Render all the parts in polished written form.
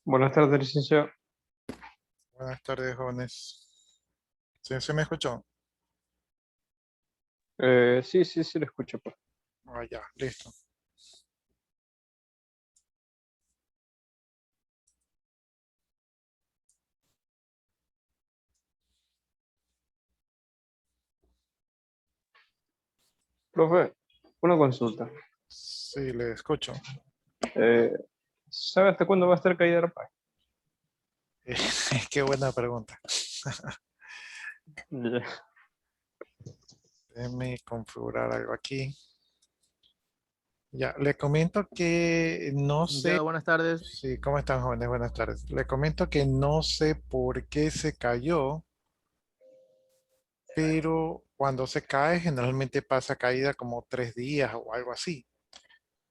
Buenas tardes, licenciado. Buenas tardes, jóvenes. ¿Sí, se me escuchó? Sí, lo escucho, pues. Ah, ya, listo. Profe, una consulta. Sí, le escucho. Eh, ¿Sabe hasta cuándo va a estar caída la página? Qué buena pregunta. Ya. Déjeme configurar algo aquí. Ya, le comento que no sé. Licenciado, buenas tardes. Sí, ¿cómo están, jóvenes? Buenas tardes. Le comento que no sé por qué se cayó, pero cuando se cae, generalmente pasa caída como 3 días o algo así.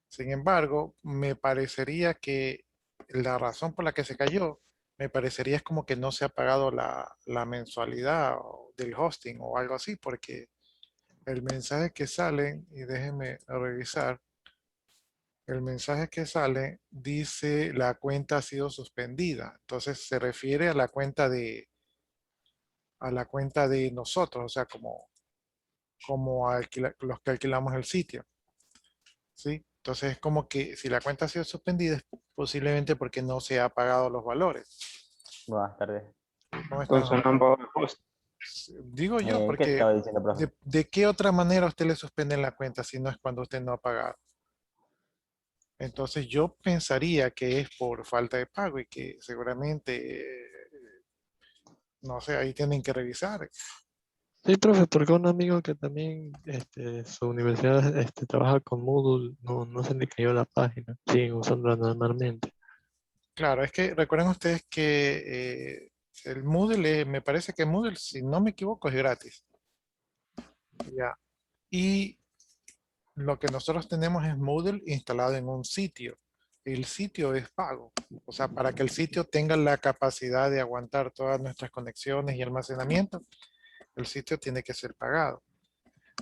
Sin embargo, me parecería que la razón por la que se cayó, me parecería es como que no se ha pagado la mensualidad del hosting o algo así, porque el mensaje que sale, y déjenme revisar, el mensaje que sale dice la cuenta ha sido suspendida. Entonces se refiere a la cuenta de nosotros, o sea, como los que alquilamos el sitio. ¿Sí? Entonces es como que si la cuenta ha sido suspendida es posiblemente porque no se ha pagado los valores. Buenas tardes. ¿Sí? ¿Cómo están, Entonces no jóvenes? han pagado el host. Digo yo, ¿Qué porque estaba diciendo, profe? de qué otra manera usted le suspende la cuenta si no es cuando usted no ha pagado? Entonces yo pensaría que es por falta de pago y que seguramente, no sé, ahí tienen que revisar. Sí, profe, porque un amigo que también su universidad trabaja con Moodle, no se le cayó la página, siguen usándola normalmente. Claro, es que recuerden ustedes que el Moodle, me parece que Moodle, si no me equivoco, es gratis. Ya. Y lo que nosotros tenemos es Moodle instalado en un sitio. El sitio es pago. O sea, para que el sitio tenga la capacidad de aguantar todas nuestras conexiones y almacenamiento, el sitio tiene que ser pagado.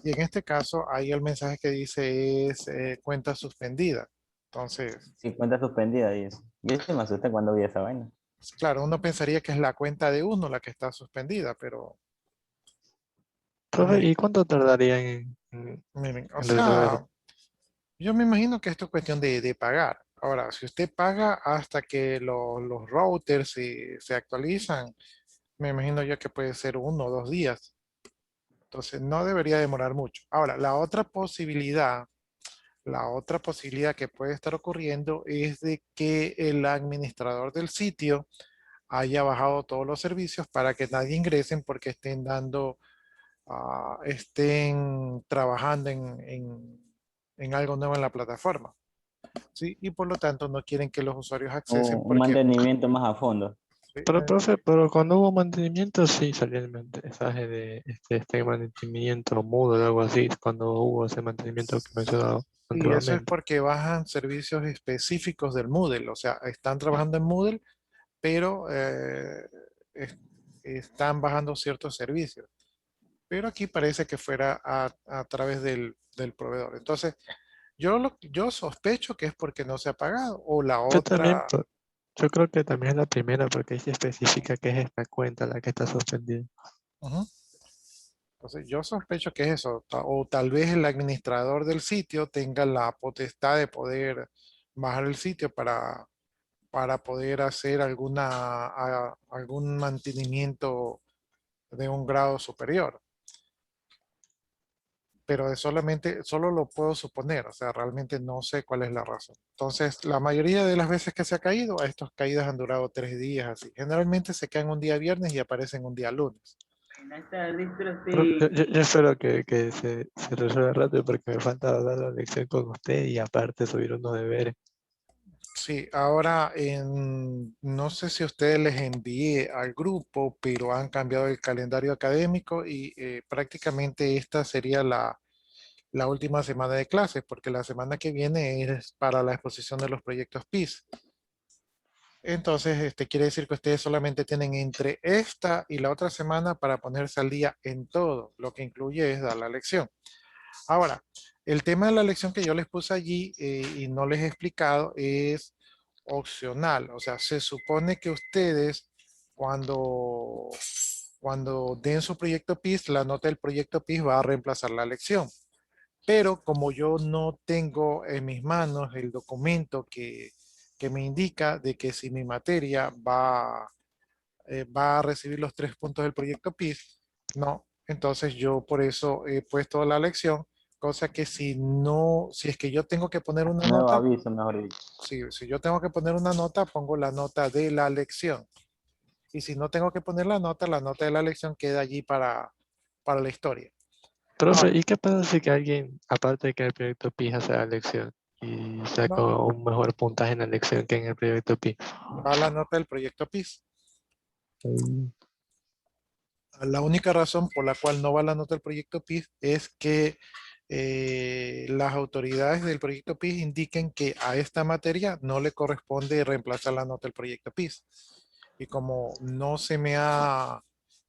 Y en este caso, ahí el mensaje que dice es cuenta suspendida. Entonces, Sí, cuenta suspendida y eso. Yo sí me asusté cuando vi esa vaina. claro, uno pensaría que es la cuenta de uno la que está suspendida, pero Profe, miren, ¿y cuánto tardaría miren, o en resolverlo? sea, yo me imagino que esto es cuestión de pagar. Ahora, si usted paga hasta que los routers se actualizan, me imagino yo que puede ser 1 o 2 días. Entonces, no debería demorar mucho. Ahora, la otra posibilidad que puede estar ocurriendo es de que el administrador del sitio haya bajado todos los servicios para que nadie ingresen porque estén trabajando en algo nuevo en la plataforma. ¿Sí? Y por lo tanto no quieren que los usuarios accesen Un porque mantenimiento más a fondo. ¿sí? Pero, profe, pero cuando hubo mantenimiento, sí salió el mensaje de este mantenimiento Moodle o algo así, cuando hubo ese mantenimiento que mencionaba Y eso es anteriormente. porque bajan servicios específicos del Moodle, o sea, están trabajando en Moodle, pero es- están bajando ciertos servicios. Pero aquí parece que fuera a través del proveedor. Entonces, yo sospecho que es porque no se ha pagado. O la Yo también, otra, yo creo que también es la primera, porque ahí se especifica que es esta cuenta la que está suspendida. ujú, entonces yo sospecho que es eso. O tal vez el administrador del sitio tenga la potestad de poder bajar el sitio para poder hacer algún mantenimiento de un grado superior. Pero solo lo puedo suponer, o sea, realmente no sé cuál es la razón. Entonces, la mayoría de las veces que se ha caído, estas caídas han durado 3 días así. Generalmente se caen un día viernes y aparecen un día lunes. Buenas tardes, Pero profe. yo espero que se resuelva rápido porque me falta dar la lección con usted y aparte subir unos deberes. Sí, ahora no sé si ustedes les envié al grupo, pero han cambiado el calendario académico y prácticamente esta sería la última semana de clases, porque la semana que viene es para la exposición de los proyectos PIS. Entonces, quiere decir que ustedes solamente tienen entre esta y la otra semana para ponerse al día en todo, lo que incluye es dar la lección. Ahora, el tema de la lección que yo les puse allí y no les he explicado es opcional. O sea, se supone que ustedes cuando den su proyecto PIS, la nota del proyecto PIS va a reemplazar la lección. Pero como yo no tengo en mis manos el documento que me indica de que si mi materia va a recibir los 3 puntos del proyecto PIS, no. Entonces yo por eso he puesto la lección, cosa que si es que yo tengo que poner una Nuevo nota, aviso, mejor dicho. si yo tengo que poner una nota, pongo la nota de la lección. Y si no tengo que poner la nota de la lección queda allí para la historia. Profe, Ahora, ¿y qué pasa si que alguien, aparte de que el proyecto PI hace la lección y saca no, un mejor puntaje en la lección que en el proyecto PI? va la nota del proyecto PIS. Mm. La única razón por la cual no va la nota del proyecto PIS es que las autoridades del proyecto PIS indiquen que a esta materia no le corresponde reemplazar la nota del proyecto PIS. Y como no se me ha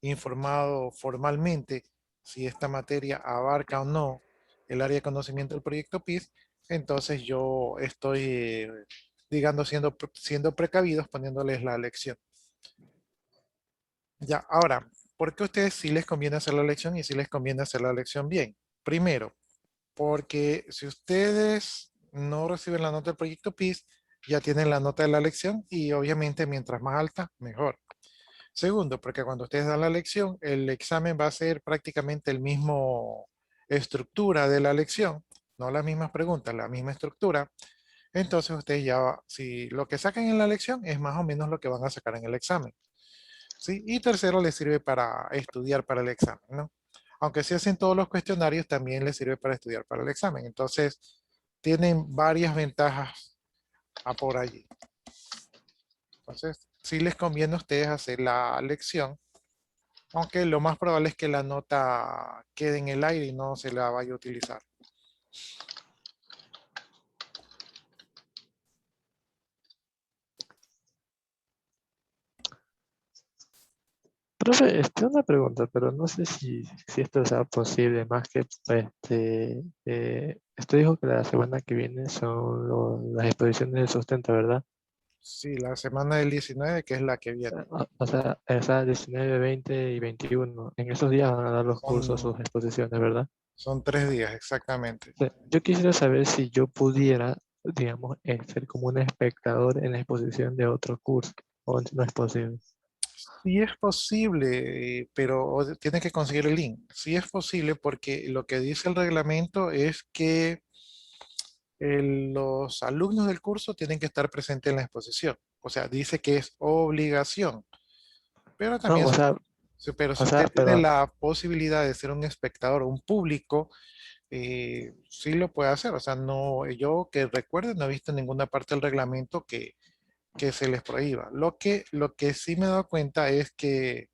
informado formalmente si esta materia abarca o no el área de conocimiento del proyecto PIS, entonces yo estoy, digamos, siendo precavidos poniéndoles la lección. Ya, ahora, ¿por qué a ustedes sí les conviene hacer la lección y sí les conviene hacer la lección bien? Primero, porque si ustedes no reciben la nota del proyecto PIS, ya tienen la nota de la lección y obviamente mientras más alta, mejor. Segundo, porque cuando ustedes dan la lección, el examen va a ser prácticamente el mismo estructura de la lección, no las mismas preguntas, la misma estructura. Entonces ustedes ya, si lo que sacan en la lección es más o menos lo que van a sacar en el examen. ¿Sí? Y tercero, les sirve para estudiar para el examen, ¿no? Aunque se hacen todos los cuestionarios, también les sirve para estudiar para el examen. Entonces, tienen varias ventajas a por allí. Entonces, sí les conviene a ustedes hacer la lección, aunque lo más probable es que la nota quede en el aire y no se la vaya a utilizar. Profe, una pregunta, pero no sé si esto sea posible, más que usted dijo que la semana que viene son las exposiciones de sustento, ¿verdad? Sí, la semana del 19, que es la que viene. O sea, esa 19, 20 y 21, en esos días van a dar los cursos, Son, sus exposiciones, ¿verdad? son 3 días, exactamente. Yo quisiera saber si yo pudiera, digamos, ser como un espectador en la exposición de otro curso, o no es posible. Sí es posible, pero tiene que conseguir el link. Sí es posible porque lo que dice el reglamento es que los alumnos del curso tienen que estar presentes en la exposición. O sea, dice que es obligación. Pero No, también, pero o si sea, usted tiene perdón. la posibilidad de ser un espectador, un público, sí lo puede hacer. O sea, no, yo que recuerde, no he visto en ninguna parte del reglamento que se les prohíba. Lo que sí me he dado cuenta es que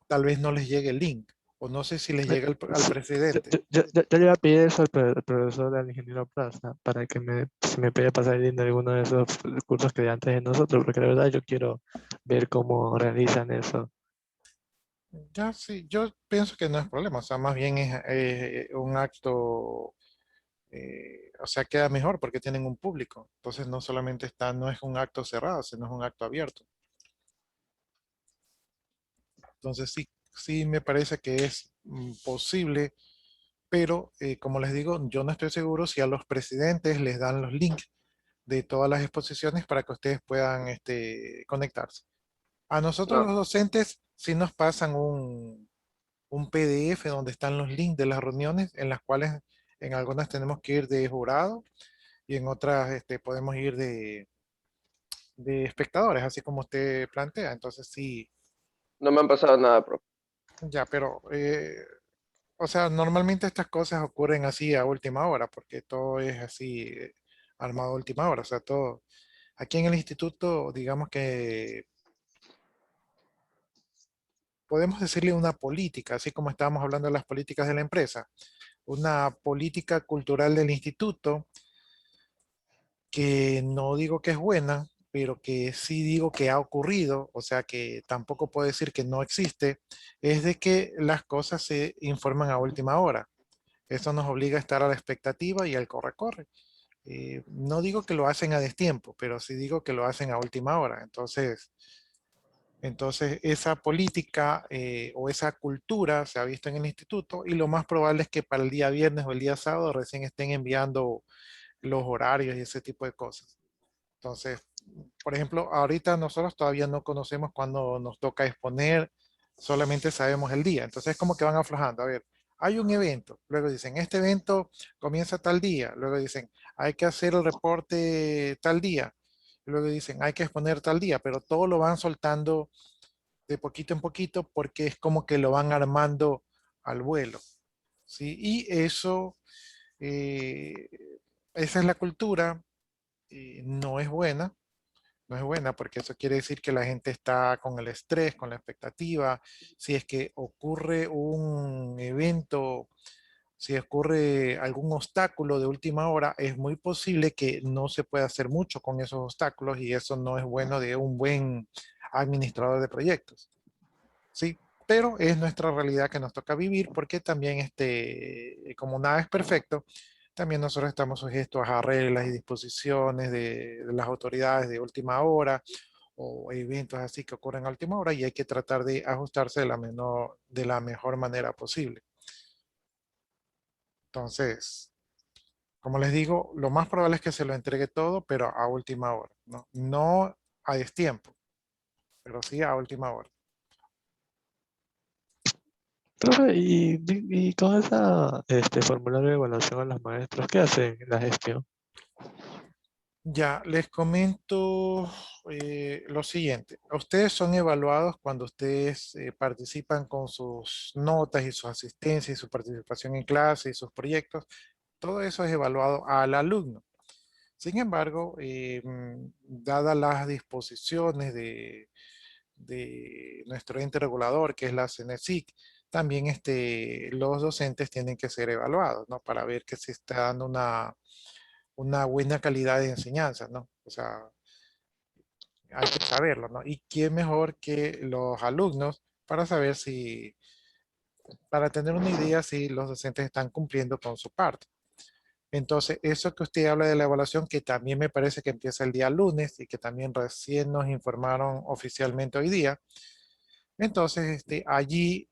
tal vez no les llegue el link, o no sé si les Eh, llega al sí, presidente. yo le iba a pedir eso al profesor, al ingeniero Plaza, para que si me puede pasar el link de alguno de esos cursos que de antes de nosotros, porque la verdad yo quiero ver cómo realizan eso. Ya sí, yo pienso que no es problema, o sea, más bien es un acto, o sea, queda mejor porque tienen un público, entonces no solamente está, no es un acto cerrado, sino es un acto abierto. Entonces sí, sí me parece que es posible, pero como les digo, yo no estoy seguro si a los presidentes les dan los links de todas las exposiciones para que ustedes puedan conectarse. A nosotros No, los docentes sí nos pasan un PDF donde están los links de las reuniones, en las cuales en algunas tenemos que ir de jurado y en otras podemos ir de espectadores, así como usted plantea. Entonces sí, no me han pasado nada, profe. ya, pero, o sea, normalmente estas cosas ocurren así a última hora, porque todo es así armado a última hora. O sea, todo. Aquí en el instituto, digamos que podemos decirle una política, así como estábamos hablando de las políticas de la empresa, una política cultural del instituto que no digo que es buena, pero que sí digo que ha ocurrido, o sea que tampoco puedo decir que no existe, es de que las cosas se informan a última hora. Esto nos obliga a estar a la expectativa y al corre-corre. no digo que lo hacen a destiempo, pero sí digo que lo hacen a última hora. Entonces esa política o esa cultura se ha visto en el instituto y lo más probable es que para el día viernes o el día sábado recién estén enviando los horarios y ese tipo de cosas. Entonces, por ejemplo, ahorita nosotros todavía no conocemos cuándo nos toca exponer, solamente sabemos el día. Entonces es como que van aflojando. A ver, hay un evento, luego dicen, este evento comienza tal día, luego dicen, hay que hacer el reporte tal día, luego dicen, hay que exponer tal día, pero todo lo van soltando de poquito en poquito porque es como que lo van armando al vuelo. ¿Sí? Y eso, eh, esa es la cultura, no es buena. No es buena porque eso quiere decir que la gente está con el estrés, con la expectativa. Si es que ocurre un evento, si ocurre algún obstáculo de última hora, es muy posible que no se pueda hacer mucho con esos obstáculos y eso no es bueno de un buen administrador de proyectos. Sí, pero es nuestra realidad que nos toca vivir porque también como nada es perfecto, también nosotros estamos sujetos a reglas y disposiciones de las autoridades de última hora o eventos así que ocurren a última hora y hay que tratar de ajustarse de la mejor manera posible. Entonces, como les digo, lo más probable es que se lo entregue todo, pero a última hora, ¿no? No a destiempo, pero sí a última hora. Profe, y con esa formulario de evaluación a los maestros, ¿qué hacen en la gestión? Ya, les comento lo siguiente. Ustedes son evaluados cuando ustedes participan con sus notas y su asistencia y su participación en clase y sus proyectos. Todo eso es evaluado al alumno. Sin embargo, dadas las disposiciones de nuestro ente regulador, que es la CENESIC, también los docentes tienen que ser evaluados, ¿no? Para ver que se está dando una buena calidad de enseñanza, ¿no? O sea, hay que saberlo, ¿no? Y quién mejor que los alumnos para saber para tener una idea si los docentes están cumpliendo con su parte. Entonces, eso que usted habla de la evaluación, que también me parece que empieza el día lunes y que también recién nos informaron oficialmente hoy día. Entonces, allí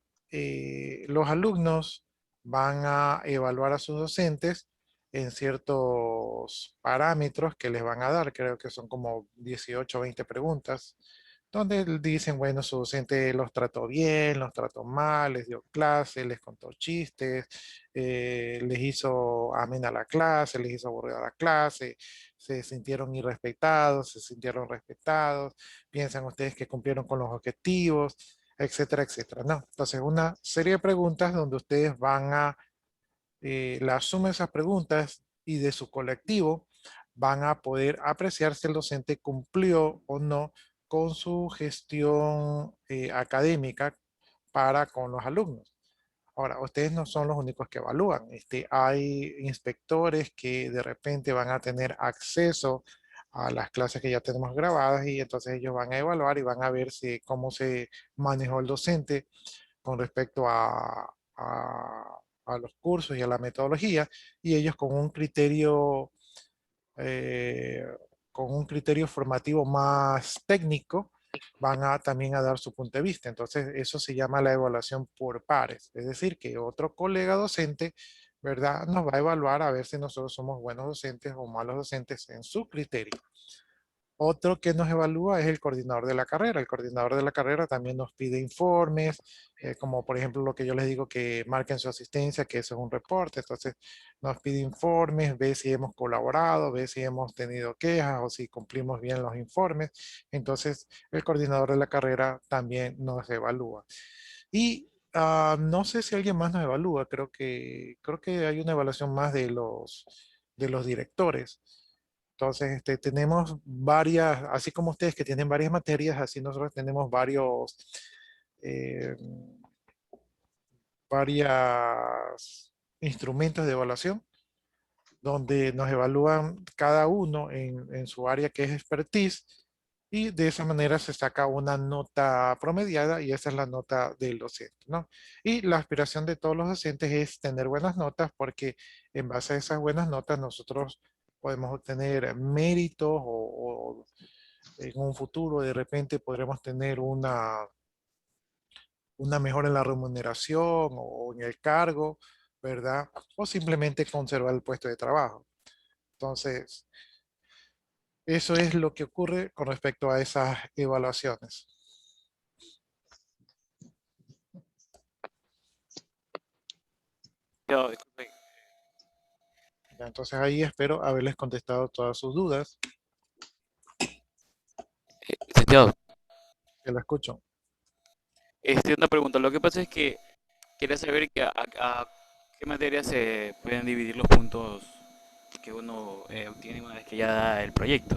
los alumnos van a evaluar a sus docentes en ciertos parámetros que les van a dar, creo que son como 18 o 20 preguntas, donde dicen, bueno, su docente los trató bien, los trató mal, les dio clase, les contó chistes, les hizo amena la clase, les hizo aburrida la clase, se sintieron irrespetados, se sintieron respetados, piensan ustedes que cumplieron con los objetivos, etcétera, etcétera, ¿no? Entonces, una serie de preguntas donde ustedes van la suma de esas preguntas y de su colectivo van a poder apreciar si el docente cumplió o no con su gestión académica para con los alumnos. Ahora, ustedes no son los únicos que evalúan. Hay inspectores que de repente van a tener acceso a las clases que ya tenemos grabadas y entonces ellos van a evaluar y van a ver cómo se manejó el docente con respecto a los cursos y a la metodología y ellos eh, con un criterio formativo más técnico van a también a dar su punto de vista. Entonces, eso se llama la evaluación por pares, es decir, que otro colega docente, ¿verdad? Nos va a evaluar a ver si nosotros somos buenos docentes o malos docentes en su criterio. Otro que nos evalúa es el coordinador de la carrera. El coordinador de la carrera también nos pide informes, como por ejemplo lo que yo les digo que marquen su asistencia, que eso es un reporte. Entonces nos pide informes, ve si hemos colaborado, ve si hemos tenido quejas o si cumplimos bien los informes. Entonces el coordinador de la carrera también nos evalúa. Y no sé si alguien más nos evalúa, creo que hay una evaluación más de los directores. Entonces, tenemos varias, así como ustedes que tienen varias materias, así nosotros tenemos eh, varios instrumentos de evaluación donde nos evalúan cada uno en su área que es expertise y de esa manera se saca una nota promediada y esa es la nota del docente, ¿no? Y la aspiración de todos los docentes es tener buenas notas porque en base a esas buenas notas nosotros podemos obtener méritos o en un futuro de repente podremos tener una mejora en la remuneración o en el cargo, ¿verdad? O simplemente conservar el puesto de trabajo. Entonces, eso es lo que ocurre con respecto a esas evaluaciones. Yo, disculpe, Ya, entonces ahí espero haberles contestado todas sus dudas. licenciado, Que la escucho. una pregunta. Lo que pasa es que quería saber a qué materias se pueden dividir los puntos que uno obtiene una vez que ya da el proyecto.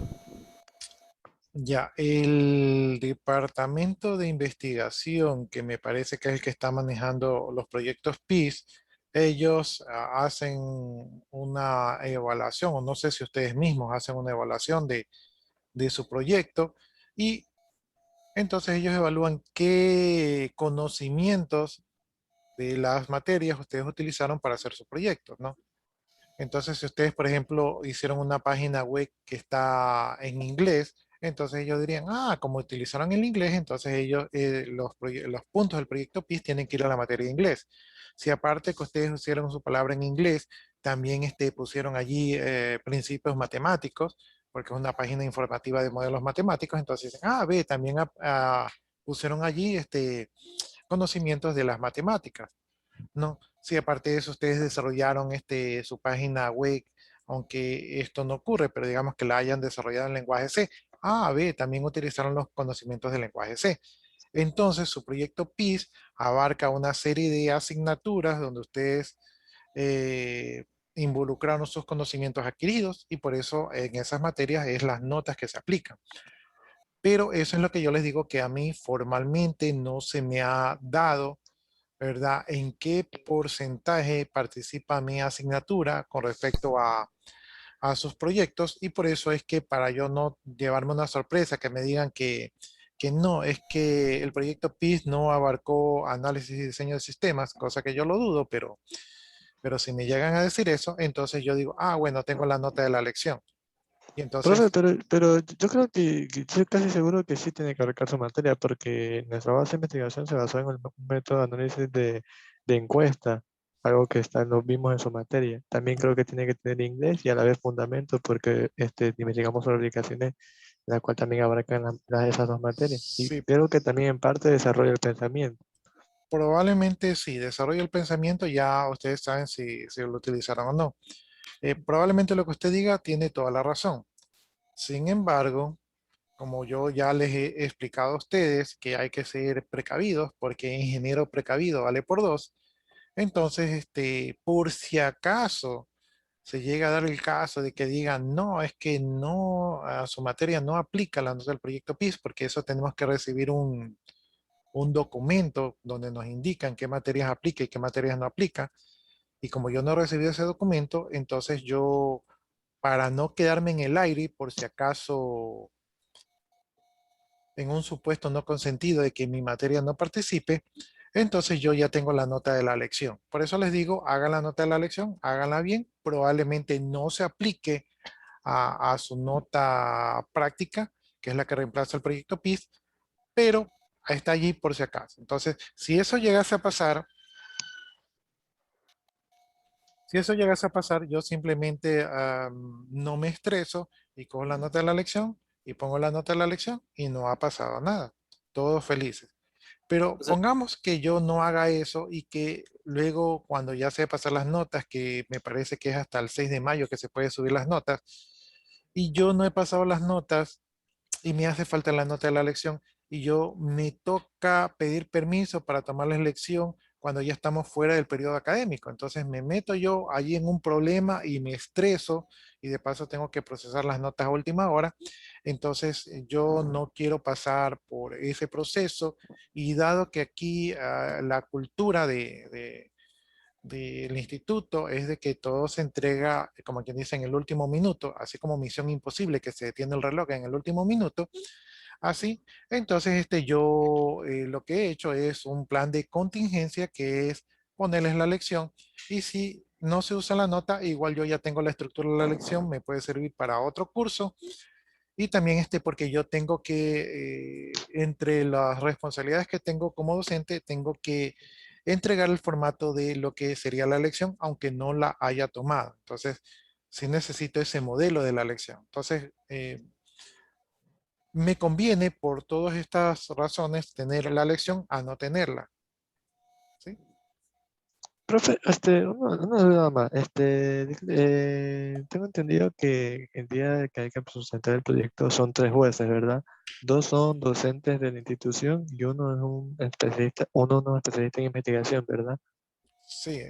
Ya, el departamento de investigación, que me parece que es el que está manejando los proyectos PIS, ellos hacen una evaluación, o no sé si ustedes mismos hacen una evaluación de su proyecto, y entonces ellos evalúan qué conocimientos de las materias ustedes utilizaron para hacer su proyecto, ¿no? Entonces, si ustedes, por ejemplo, hicieron una página web que está en inglés, entonces ellos dirían, ah, como utilizaron el inglés, entonces ellos, los puntos del proyecto PIS tienen que ir a la materia de inglés. Si aparte que ustedes hicieron su palabra en inglés, también pusieron allí principios matemáticos, porque es una página informativa de modelos matemáticos, entonces dicen, ah, ve, también pusieron allí conocimientos de las matemáticas. No, sí, aparte de eso, ustedes desarrollaron su página web, aunque esto no ocurre, pero digamos que la hayan desarrollado en lenguaje C. Ah, ve, también utilizaron los conocimientos del lenguaje C. Entonces, su proyecto PIS abarca una serie de asignaturas donde ustedes eh, involucraron sus conocimientos adquiridos y por eso en esas materias es las notas que se aplican. Pero eso es lo que yo les digo que a mí formalmente no se me ha dado, ¿verdad? ¿En qué porcentaje participa mi asignatura con respecto a sus proyectos? Y por eso es que para yo no llevarme una sorpresa, que me digan que no, es que el proyecto PIS no abarcó análisis y diseño de sistemas, cosa que yo lo dudo, pero si me llegan a decir eso, entonces yo digo, ah, bueno, tengo la nota de la lección. Y Profe, entonces, pero yo creo que estoy casi seguro que sí tiene que abarcar su materia, porque nuestra base de investigación se basó en el método de análisis de encuesta, algo que lo vimos en su materia. También creo que tiene que tener inglés y a la vez fundamentos, porque investigamos sobre aplicaciones, la cual también abarcan esas dos materias. Y sí, creo que también en parte desarrolla el pensamiento. probablemente sí, desarrollo el pensamiento, ya ustedes saben si lo utilizaron o no. Probablemente lo que usted diga tiene toda la razón. Sin embargo, como yo ya les he explicado a ustedes que hay que ser precavidos, porque ingeniero precavido vale por dos, entonces, por si acaso se llega a dar el caso de que digan, no, es que no, a su materia no aplica la nota del proyecto PIS, porque eso tenemos que recibir un documento donde nos indican qué materias aplica y qué materias no aplica. Y como yo no he recibido ese documento, entonces yo, para no quedarme en el aire, por si acaso en un supuesto no consentido de que mi materia no participe, entonces yo ya tengo la nota de la lección. Por eso les digo, hagan la nota de la lección, háganla bien, probablemente no se aplique a su nota práctica, que es la que reemplaza el proyecto PIS, pero está allí por si acaso. Entonces, si eso llegase a pasar, yo simplemente no me estreso y cojo la nota de la lección y pongo la nota de la lección y no ha pasado nada. Todos felices. Pero O sea, pongamos que yo no haga eso y que luego cuando ya sé pasar las notas, que me parece que es hasta el 6 de mayo que se puede subir las notas, y yo no he pasado las notas y me hace falta la nota de la lección y yo me toca pedir permiso para tomar la lección cuando ya estamos fuera del periodo académico. Entonces me meto yo allí en un problema y me estreso y de paso tengo que procesar las notas a última hora. Entonces yo no quiero pasar por ese proceso y dado que aquí la cultura del instituto es de que todo se entrega, como quien dice, en el último minuto, así como Misión Imposible, que se detiene el reloj en el último minuto, así. Entonces, yo lo que he hecho es un plan de contingencia que es ponerles la lección y si no se usa la nota, igual yo ya tengo la estructura de la lección, me puede servir para otro curso. Y también porque yo tengo que, entre las responsabilidades que tengo como docente, tengo que entregar el formato de lo que sería la lección, aunque no la haya tomado. Entonces, sí necesito ese modelo de la lección. Entonces, me conviene por todas estas razones tener la lección a no tenerla. ¿Sí? Profe, una duda más. Tengo entendido que el día que hay que presentar el proyecto son 3 jueces, ¿verdad? 2 son docentes de la institución y uno es un especialista, uno no es especialista en investigación, ¿verdad? Sí,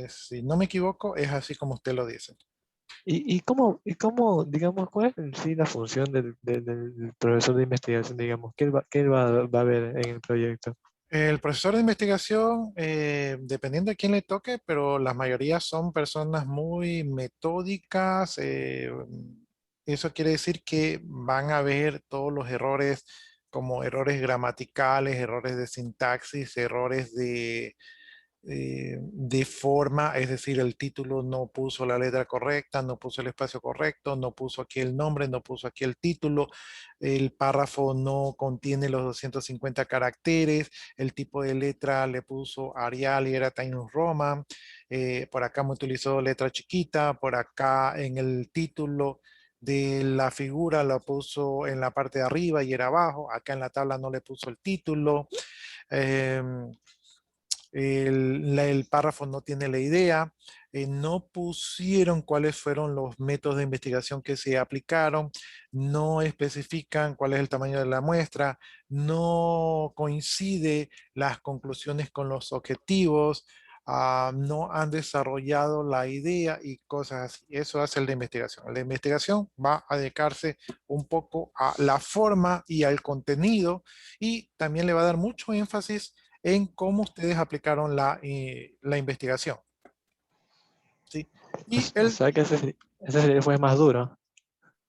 si no me equivoco, es así como usted lo dice. ¿Y cómo, digamos, cuál es en sí la función del profesor de investigación, digamos? ¿Qué él va a ver en el proyecto? El profesor de investigación, dependiendo de quién le toque, pero la mayoría son personas muy metódicas. Eso quiere decir que van a ver todos los errores como errores gramaticales, errores de sintaxis, errores de forma, es decir, el título no puso la letra correcta, no puso el espacio correcto, no puso aquí el nombre, no puso aquí el título, el párrafo no contiene los 250 caracteres, el tipo de letra le puso Arial y era Times Roman, por acá me utilizó letra chiquita, por acá en el título de la figura la puso en la parte de arriba y era abajo, acá en la tabla no le puso el título. em, el párrafo no tiene la idea, no pusieron cuáles fueron los métodos de investigación que se aplicaron, no especifican cuál es el tamaño de la muestra, no coincide las conclusiones con los objetivos, no han desarrollado la idea y cosas así. Eso hace el de investigación. El de investigación va a dedicarse un poco a la forma y al contenido y también le va a dar mucho énfasis en cómo ustedes aplicaron la investigación. ¿Sí? Y O sea que ese fue más duro.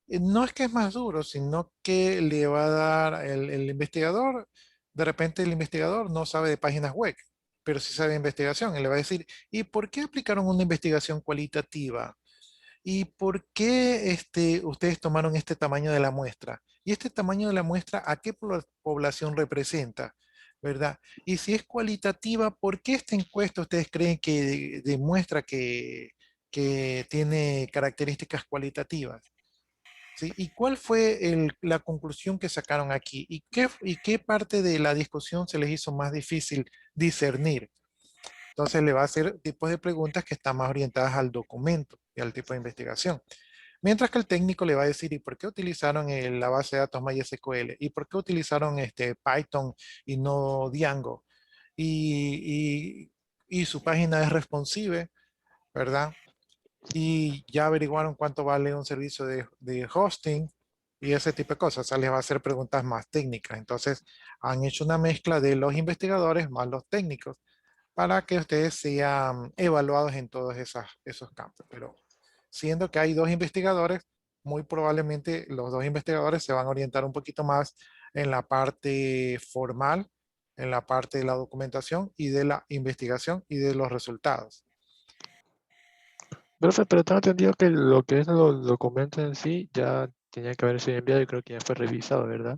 no es que es más duro, sino que le va a dar el investigador, de repente el investigador no sabe de páginas web, pero sí sabe de investigación. Y le va a decir, ¿y por qué aplicaron una investigación cualitativa? ¿Y por qué ustedes tomaron este tamaño de la muestra? ¿Y este tamaño de la muestra a qué población representa? ¿Verdad? Y si es cualitativa, ¿por qué esta encuesta ustedes creen que demuestra que tiene características cualitativas? ¿Sí? ¿Y cuál fue la conclusión que sacaron aquí? ¿Y qué parte de la discusión se les hizo más difícil discernir? Entonces le va a hacer tipos de preguntas que están más orientadas al documento y al tipo de investigación. Mientras que el técnico le va a decir, ¿y por qué utilizaron la base de datos MySQL? ¿Y por qué utilizaron Python y no Django? Y su página es responsive, ¿verdad? Y ya averiguaron cuánto vale un servicio de hosting y ese tipo de cosas. O sea, les va a hacer preguntas más técnicas. Entonces, han hecho una mezcla de los investigadores más los técnicos para que ustedes sean evaluados en todos esos campos. Pero siendo que hay 2 investigadores, muy probablemente los 2 investigadores se van a orientar un poquito más en la parte formal, en la parte de la documentación y de la investigación y de los resultados. Profe, pero tengo entendido que lo que es los documentos en sí ya tenía que haber sido enviado y creo que ya fue revisado, ¿verdad?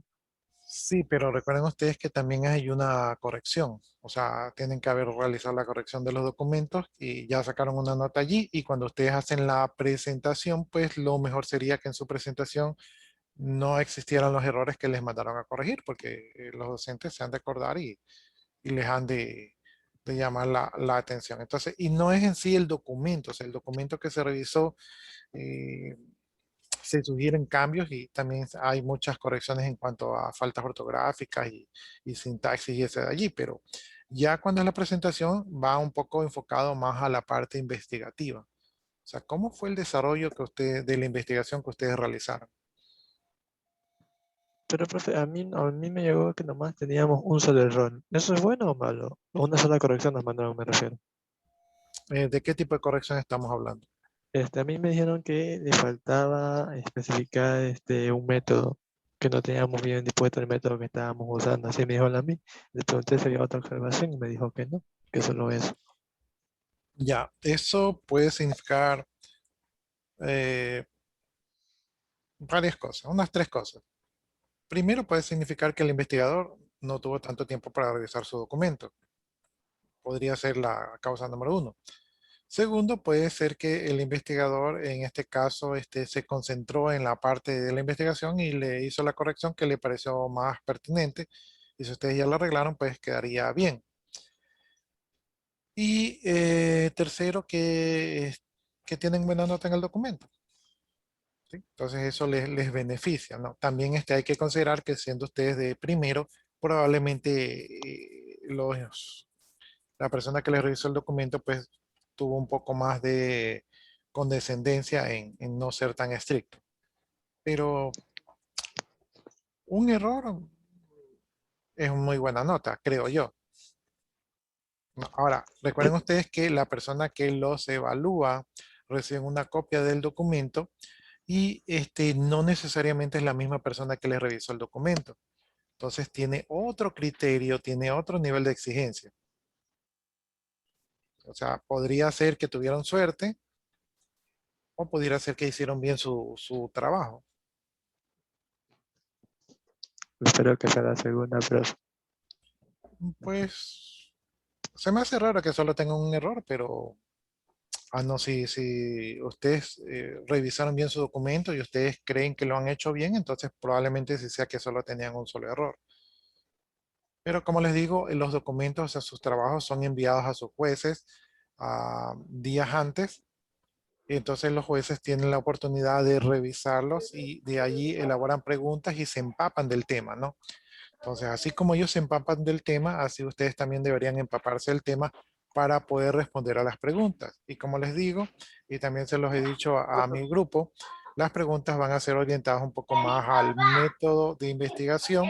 Sí, pero recuerden ustedes que también hay una corrección, o sea, tienen que haber realizado la corrección de los documentos y ya sacaron una nota allí y cuando ustedes hacen la presentación, pues lo mejor sería que en su presentación no existieran los errores que les mandaron a corregir, porque los docentes se han de acordar y les han de llamar la atención. Entonces, y no es en sí el documento, o sea, el documento que se revisó, eh, se sugieren cambios y también hay muchas correcciones en cuanto a faltas ortográficas y sintaxis y ese de allí, pero ya cuando es la presentación va un poco enfocado más a la parte investigativa. O sea, ¿cómo fue el desarrollo de la investigación que ustedes realizaron? Pero, profe, a mí me llegó que nomás teníamos un solo error. ¿Eso es bueno o malo? Una sola corrección nos mandaron, me refiero. ¿De qué tipo de corrección estamos hablando? A mí me dijeron que le faltaba especificar un método, que no teníamos bien dispuesto el método que estábamos usando. Así me dijo a mí. Le pregunté si había otra observación y me dijo que no, que solo eso. Ya, eso puede significar varias cosas, unas 3 cosas. Primero, puede significar que el investigador no tuvo tanto tiempo para revisar su documento. Podría ser la causa número 1. Segundo, puede ser que el investigador, en este caso, se concentró en la parte de la investigación y le hizo la corrección que le pareció más pertinente. Y si ustedes ya lo arreglaron, pues quedaría bien. Y tercero, que tienen buena nota en el documento. ¿Sí? Entonces eso les beneficia, ¿no? También hay que considerar que siendo ustedes de primero, probablemente la persona que les revisó el documento pues tuvo un poco más de condescendencia en no ser tan estricto. Pero un error es una muy buena nota, creo yo. Ahora, recuerden ustedes que la persona que los evalúa recibe una copia del documento y no necesariamente es la misma persona que les revisó el documento. Entonces tiene otro criterio, tiene otro nivel de exigencia. O sea, podría ser que tuvieron suerte o pudiera ser que hicieron bien su trabajo. Espero que sea la segunda, pero Pues se me hace raro que solo tengan un error, pero no, si ustedes revisaron bien su documento y ustedes creen que lo han hecho bien, entonces probablemente sí sea que solo tenían un solo error. Pero como les digo, los documentos, o sea, sus trabajos son enviados a sus jueces días antes. Y entonces los jueces tienen la oportunidad de revisarlos y de allí elaboran preguntas y se empapan del tema, ¿no? Entonces, así como ellos se empapan del tema, así ustedes también deberían empaparse del tema para poder responder a las preguntas. Y como les digo, y también se los he dicho a mi grupo, las preguntas van a ser orientadas un poco más al método de investigación,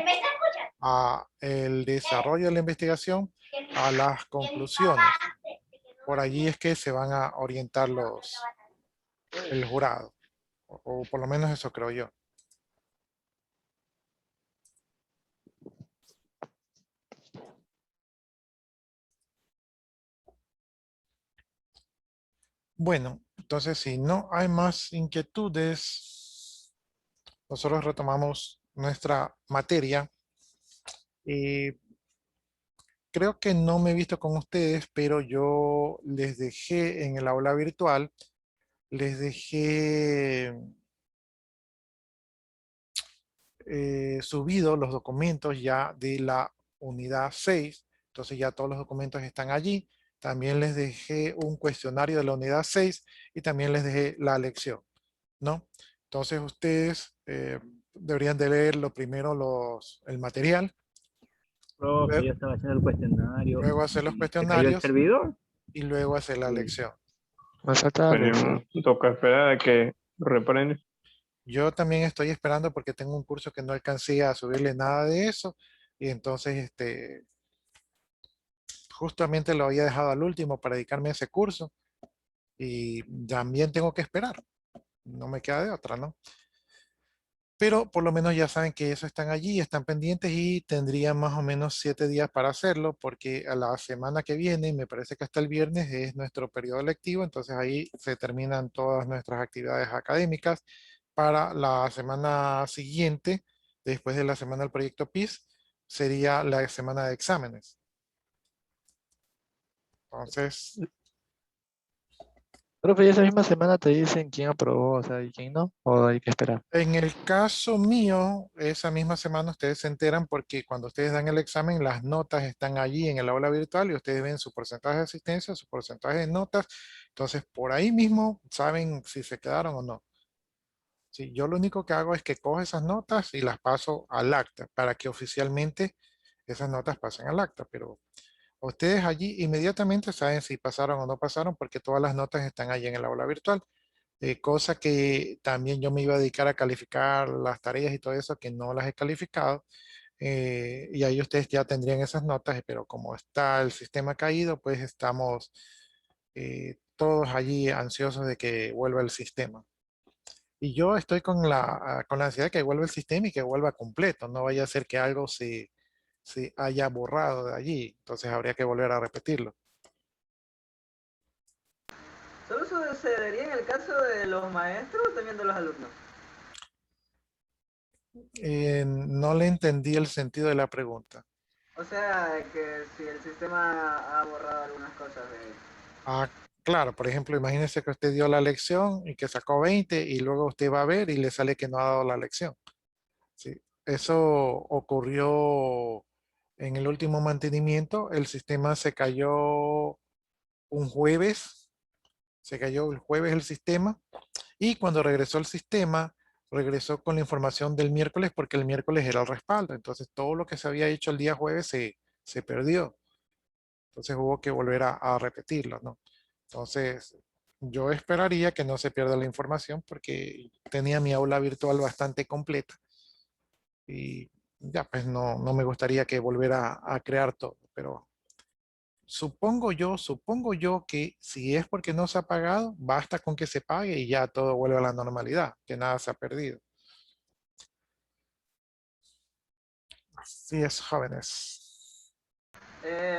a el desarrollo de la investigación, a las conclusiones. Por allí es que se van a orientar el jurado, o por lo menos eso creo yo. Bueno, entonces si no hay más inquietudes, nosotros retomamos nuestra materia. Creo que no me he visto con ustedes, pero yo les dejé en el aula virtual, les dejé subido los documentos ya de la unidad 6. Entonces ya todos los documentos están allí. También les dejé un cuestionario de la unidad 6 y también les dejé la lección, ¿no? Entonces ustedes deberían de leer lo primero el material, Profe, yo estaba haciendo el cuestionario luego hacer los y se cayó el cuestionarios servidor. y luego hacer la Sí. lección. más tarde. Tenemos, toca esperar a que reprene. Yo también estoy esperando porque tengo un curso que no alcancé a subirle nada de eso y entonces justamente lo había dejado al último para dedicarme a ese curso y también tengo que esperar. No me queda de otra, ¿no? Pero por lo menos ya saben que eso están allí, están pendientes y tendrían más o menos 7 días para hacerlo porque a la semana que viene, me parece que hasta el viernes es nuestro periodo lectivo, entonces ahí se terminan todas nuestras actividades académicas. Para la semana siguiente, después de la semana del proyecto PIS, sería la semana de exámenes. Entonces, Profe, ¿y esa misma semana te dicen quién aprobó, o sea, y quién no? ¿O hay que esperar? en el caso mío, esa misma semana ustedes se enteran porque cuando ustedes dan el examen, las notas están allí en el aula virtual y ustedes ven su porcentaje de asistencia, su porcentaje de notas. Entonces, por ahí mismo saben si se quedaron o no. Sí, yo lo único que hago es que cojo esas notas y las paso al acta para que oficialmente esas notas pasen al acta, pero ustedes allí inmediatamente saben si pasaron o no pasaron porque todas las notas están allí en el aula virtual. Cosa que también yo me iba a dedicar a calificar las tareas y todo eso que no las he calificado. Y ahí ustedes ya tendrían esas notas, pero como está el sistema caído, pues estamos todos allí ansiosos de que vuelva el sistema. Y yo estoy con la ansiedad de que vuelva el sistema y que vuelva completo. No vaya a ser que algo se haya borrado de allí. Entonces habría que volver a repetirlo. ¿Solo sucedería en el caso de los maestros o también de los alumnos? No le entendí el sentido de la pregunta. O sea, que si el sistema ha borrado algunas cosas de... Ah, claro, por ejemplo, imagínese que usted dio la lección y que sacó 20 y luego usted va a ver y le sale que no ha dado la lección. ¿Sí? Eso ocurrió en el último mantenimiento. El sistema se cayó un jueves, se cayó el jueves el sistema y cuando regresó el sistema, regresó con la información del miércoles porque el miércoles era el respaldo. Entonces todo lo que se había hecho el día jueves se perdió. Entonces hubo que volver a repetirlo, ¿no? Entonces yo esperaría que no se pierda la información porque tenía mi aula virtual bastante completa y ya pues no me gustaría que volviera a crear todo, pero supongo yo que si es porque no se ha pagado, basta con que se pague y ya todo vuelve a la normalidad, que nada se ha perdido. Así es, jóvenes.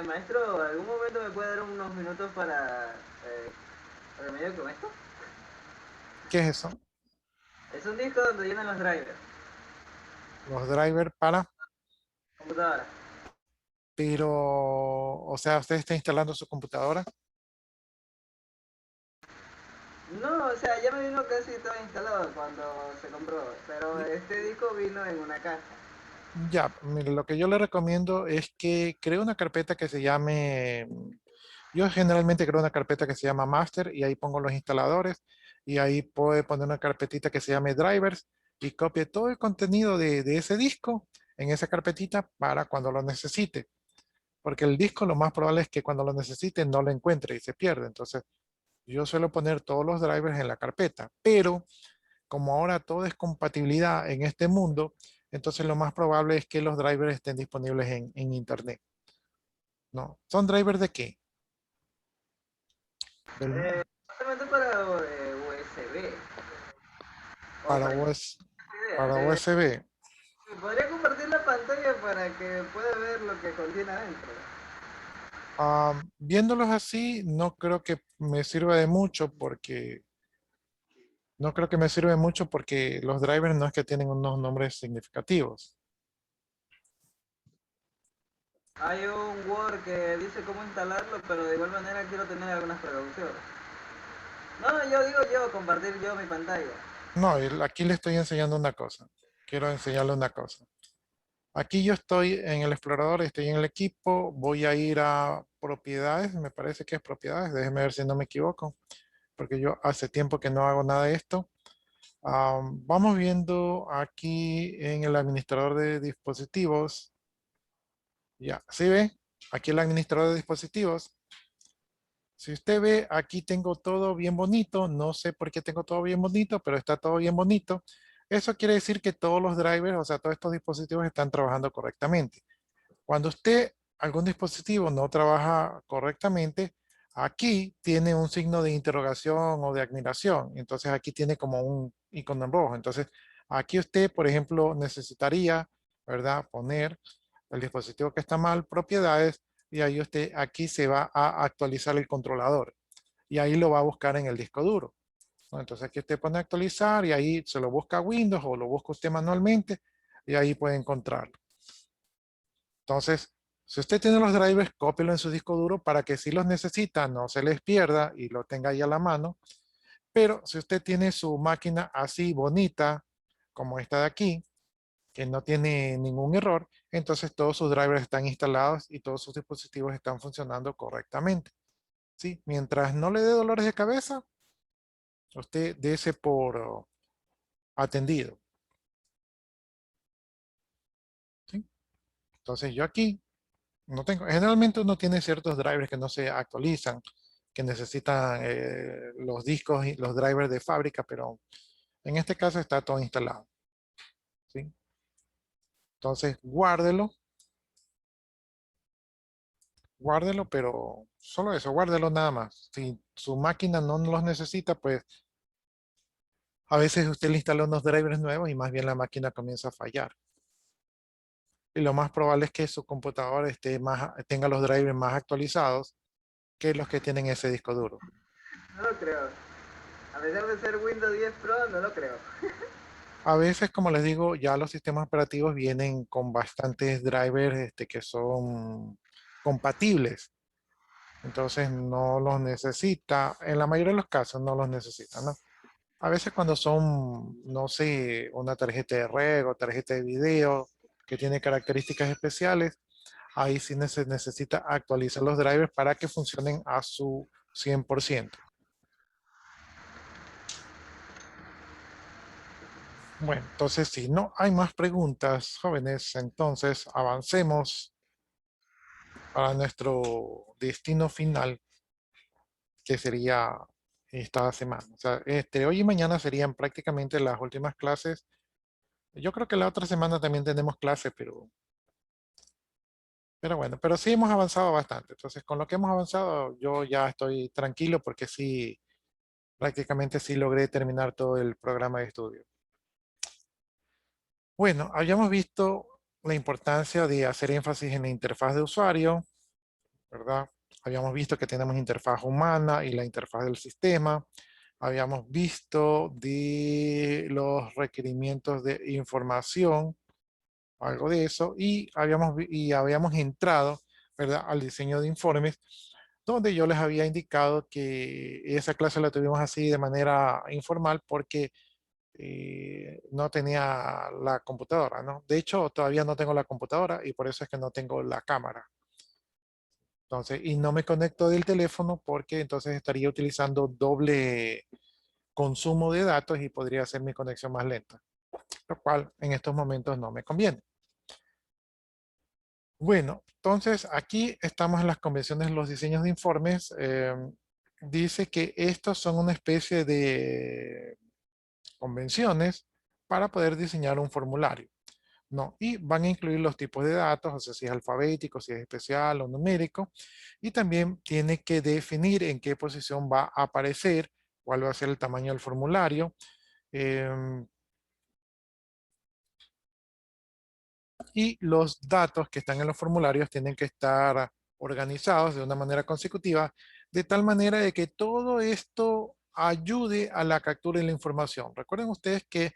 Maestro, ¿algún momento me puede dar unos minutos para medio con esto? ¿Qué es eso? Es un disco donde llenan los drivers, Los drivers para, computadora. pero, o sea, usted está instalando su computadora. No, o sea, ya me vino casi todo instalado cuando se compró, pero este disco vino en una caja. Ya, mire, lo que yo le recomiendo es que cree una carpeta que se llame, yo generalmente creo una carpeta que se llama Master y ahí pongo los instaladores y ahí puede poner una carpetita que se llame Drivers y copie todo el contenido de ese disco en esa carpetita para cuando lo necesite. Porque el disco lo más probable es que cuando lo necesite no lo encuentre y se pierde. Entonces, yo suelo poner todos los drivers en la carpeta, pero como ahora todo es compatibilidad en este mundo, entonces lo más probable es que los drivers estén disponibles en internet. ¿No? ¿Son drivers de qué? Del- Solamente para USB. O para para para idea. USB. Podría compartir la pantalla para que pueda ver lo que contiene adentro. Viéndolos así, no creo que me sirva de mucho porque no creo que me sirve mucho porque los drivers no es que tienen unos nombres significativos. Hay un Word que dice cómo instalarlo, pero de igual manera quiero tener algunas precauciones. No, yo digo yo, compartir yo mi pantalla. No, aquí le estoy enseñando una cosa. Quiero enseñarle una cosa. Aquí yo estoy en el explorador, estoy en el equipo, voy a ir a propiedades, me parece que es propiedades, déjeme ver si no me equivoco, porque yo hace tiempo que no hago nada de esto. Vamos viendo aquí en el administrador de dispositivos. Ya, ¿sí ve? Aquí el administrador de dispositivos. Si usted ve, aquí tengo todo bien bonito. No sé por qué tengo todo bien bonito, pero está todo bien bonito. Eso quiere decir que todos los drivers, o sea, todos estos dispositivos están trabajando correctamente. Cuando usted, algún dispositivo no trabaja correctamente, aquí tiene un signo de interrogación o de admiración. Entonces aquí tiene como un icono en rojo. Entonces aquí usted, por ejemplo, necesitaría, ¿verdad? Poner el dispositivo que está mal, propiedades, y ahí usted, aquí se va a actualizar el controlador. Y ahí lo va a buscar en el disco duro, ¿no? Entonces aquí usted pone actualizar y ahí se lo busca Windows o lo busca usted manualmente y ahí puede encontrarlo. Entonces, si usted tiene los drivers, cópielo en su disco duro para que si los necesita no se les pierda y lo tenga ahí a la mano. Pero si usted tiene su máquina así bonita, como esta de aquí, que no tiene ningún error, entonces todos sus drivers están instalados y todos sus dispositivos están funcionando correctamente. ¿Sí? Mientras no le dé dolores de cabeza, usted dése por atendido. ¿Sí? Entonces yo aquí no tengo, generalmente uno tiene ciertos drivers que no se actualizan, que necesitan los discos y los drivers de fábrica, pero en este caso está todo instalado. ¿Sí? Entonces guárdelo, pero solo eso, guárdelo nada más. Si su máquina no los necesita, pues a veces usted le instala unos drivers nuevos y más bien la máquina comienza a fallar. Y lo más probable es que su computador tenga los drivers más actualizados que los que tienen ese disco duro. No lo creo. A pesar de ser Windows 10 Pro, no lo creo. A veces, como les digo, ya los sistemas operativos vienen con bastantes drivers que son compatibles. Entonces no los necesita. En la mayoría de los casos no los necesita, ¿no? A veces cuando son, no sé, una tarjeta de red o tarjeta de video que tiene características especiales, ahí sí se necesita actualizar los drivers para que funcionen a su 100%. Bueno, entonces si no hay más preguntas, jóvenes, entonces avancemos para nuestro destino final, que sería esta semana. O sea, hoy y mañana serían prácticamente las últimas clases. Yo creo que la otra semana también tenemos clase, pero bueno, pero sí hemos avanzado bastante. Entonces, con lo que hemos avanzado, yo ya estoy tranquilo porque sí, prácticamente sí logré terminar todo el programa de estudio. Bueno, habíamos visto la importancia de hacer énfasis en la interfaz de usuario, ¿verdad? Habíamos visto que tenemos interfaz humana y la interfaz del sistema. Habíamos visto de los requerimientos de información, algo de eso, y habíamos entrado, ¿verdad?, al diseño de informes, donde yo les había indicado que esa clase la tuvimos así de manera informal porque no tenía la computadora, ¿no? De hecho, todavía no tengo la computadora y por eso es que no tengo la cámara. Entonces, y no me conecto del teléfono porque entonces estaría utilizando doble consumo de datos y podría hacer mi conexión más lenta, lo cual en estos momentos no me conviene. Bueno, entonces aquí estamos en las convenciones de los diseños de informes. Dice que estos son una especie de convenciones para poder diseñar un formulario, ¿no? Y van a incluir los tipos de datos, o sea, si es alfabético, si es especial o numérico, y también tiene que definir en qué posición va a aparecer, cuál va a ser el tamaño del formulario, y los datos que están en los formularios tienen que estar organizados de una manera consecutiva, de tal manera de que todo esto ayude a la captura de la información. Recuerden ustedes que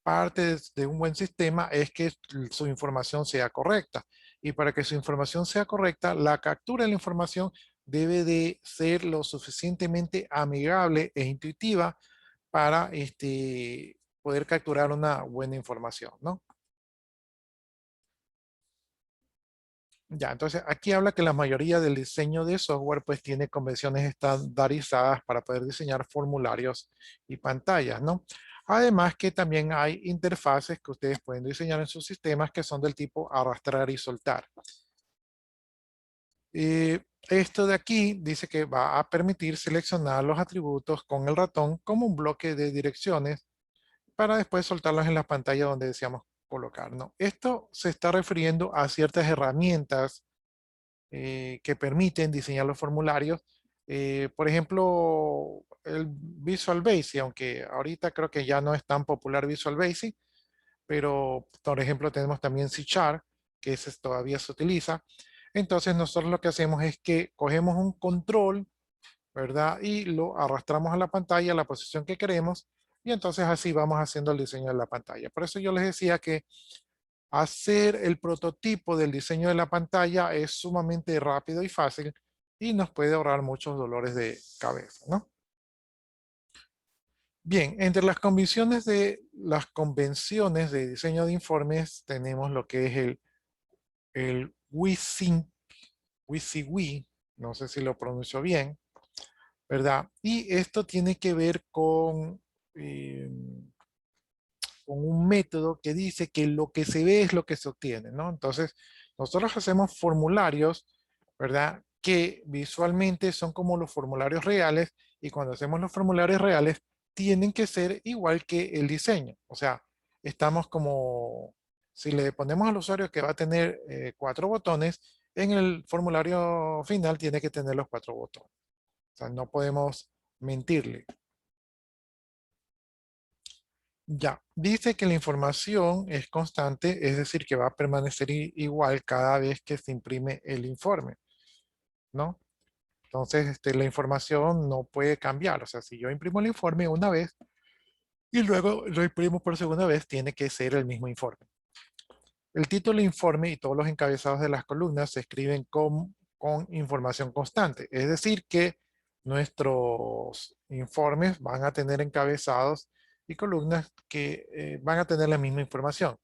parte de un buen sistema es que su información sea correcta. Y para que su información sea correcta, la captura de la información debe de ser lo suficientemente amigable e intuitiva para poder capturar una buena información, ¿no? Ya, entonces aquí habla que la mayoría del diseño de software pues tiene convenciones estandarizadas para poder diseñar formularios y pantallas, ¿no? Además que también hay interfaces que ustedes pueden diseñar en sus sistemas que son del tipo arrastrar y soltar. Esto de aquí dice que va a permitir seleccionar los atributos con el ratón como un bloque de direcciones para después soltarlos en la pantalla donde deseamos colocar, ¿no? Esto se está refiriendo a ciertas herramientas que permiten diseñar los formularios. Por ejemplo, el Visual Basic, aunque ahorita creo que ya no es tan popular Visual Basic, pero por ejemplo tenemos también C#, que ese todavía se utiliza. Entonces nosotros lo que hacemos es que cogemos un control, ¿verdad? Y lo arrastramos a la pantalla a la posición que queremos y entonces así vamos haciendo el diseño de la pantalla. Por eso yo les decía que hacer el prototipo del diseño de la pantalla es sumamente rápido y fácil y nos puede ahorrar muchos dolores de cabeza, ¿no? Bien, entre las convenciones de diseño de informes tenemos lo que es el WYSIWYG, no sé si lo pronuncio bien, ¿verdad? Y esto tiene que ver con un método que dice que lo que se ve es lo que se obtiene, ¿no? Entonces, nosotros hacemos formularios, ¿verdad? Que visualmente son como los formularios reales y cuando hacemos los formularios reales tienen que ser igual que el diseño. O sea, estamos como, si le ponemos al usuario que va a tener 4 botones, en el formulario final tiene que tener los 4 botones. O sea, no podemos mentirle. Ya, dice que la información es constante, es decir, que va a permanecer igual cada vez que se imprime el informe, ¿no? Entonces, la información no puede cambiar. O sea, si yo imprimo el informe una vez y luego lo imprimo por segunda vez, tiene que ser el mismo informe. El título del informe y todos los encabezados de las columnas se escriben con información constante. Es decir, que nuestros informes van a tener encabezados y columnas que van a tener la misma información.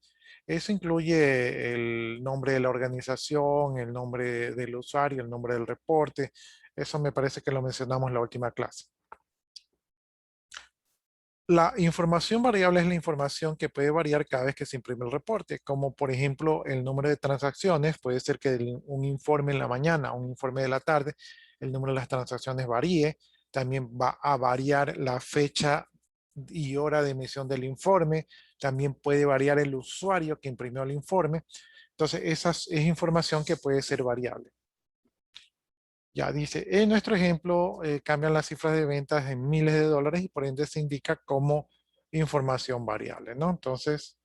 Eso incluye el nombre de la organización, el nombre del usuario, el nombre del reporte. Eso me parece que lo mencionamos en la última clase. La información variable es la información que puede variar cada vez que se imprime el reporte, como por ejemplo el número de transacciones. Puede ser que un informe en la mañana, un informe de la tarde, el número de las transacciones varíe. También va a variar la fecha y hora de emisión del informe. También puede variar el usuario que imprimió el informe. Entonces, esa es información que puede ser variable. Ya dice, en nuestro ejemplo, cambian las cifras de ventas en miles de dólares y por ende se indica como información variable, ¿no? Entonces,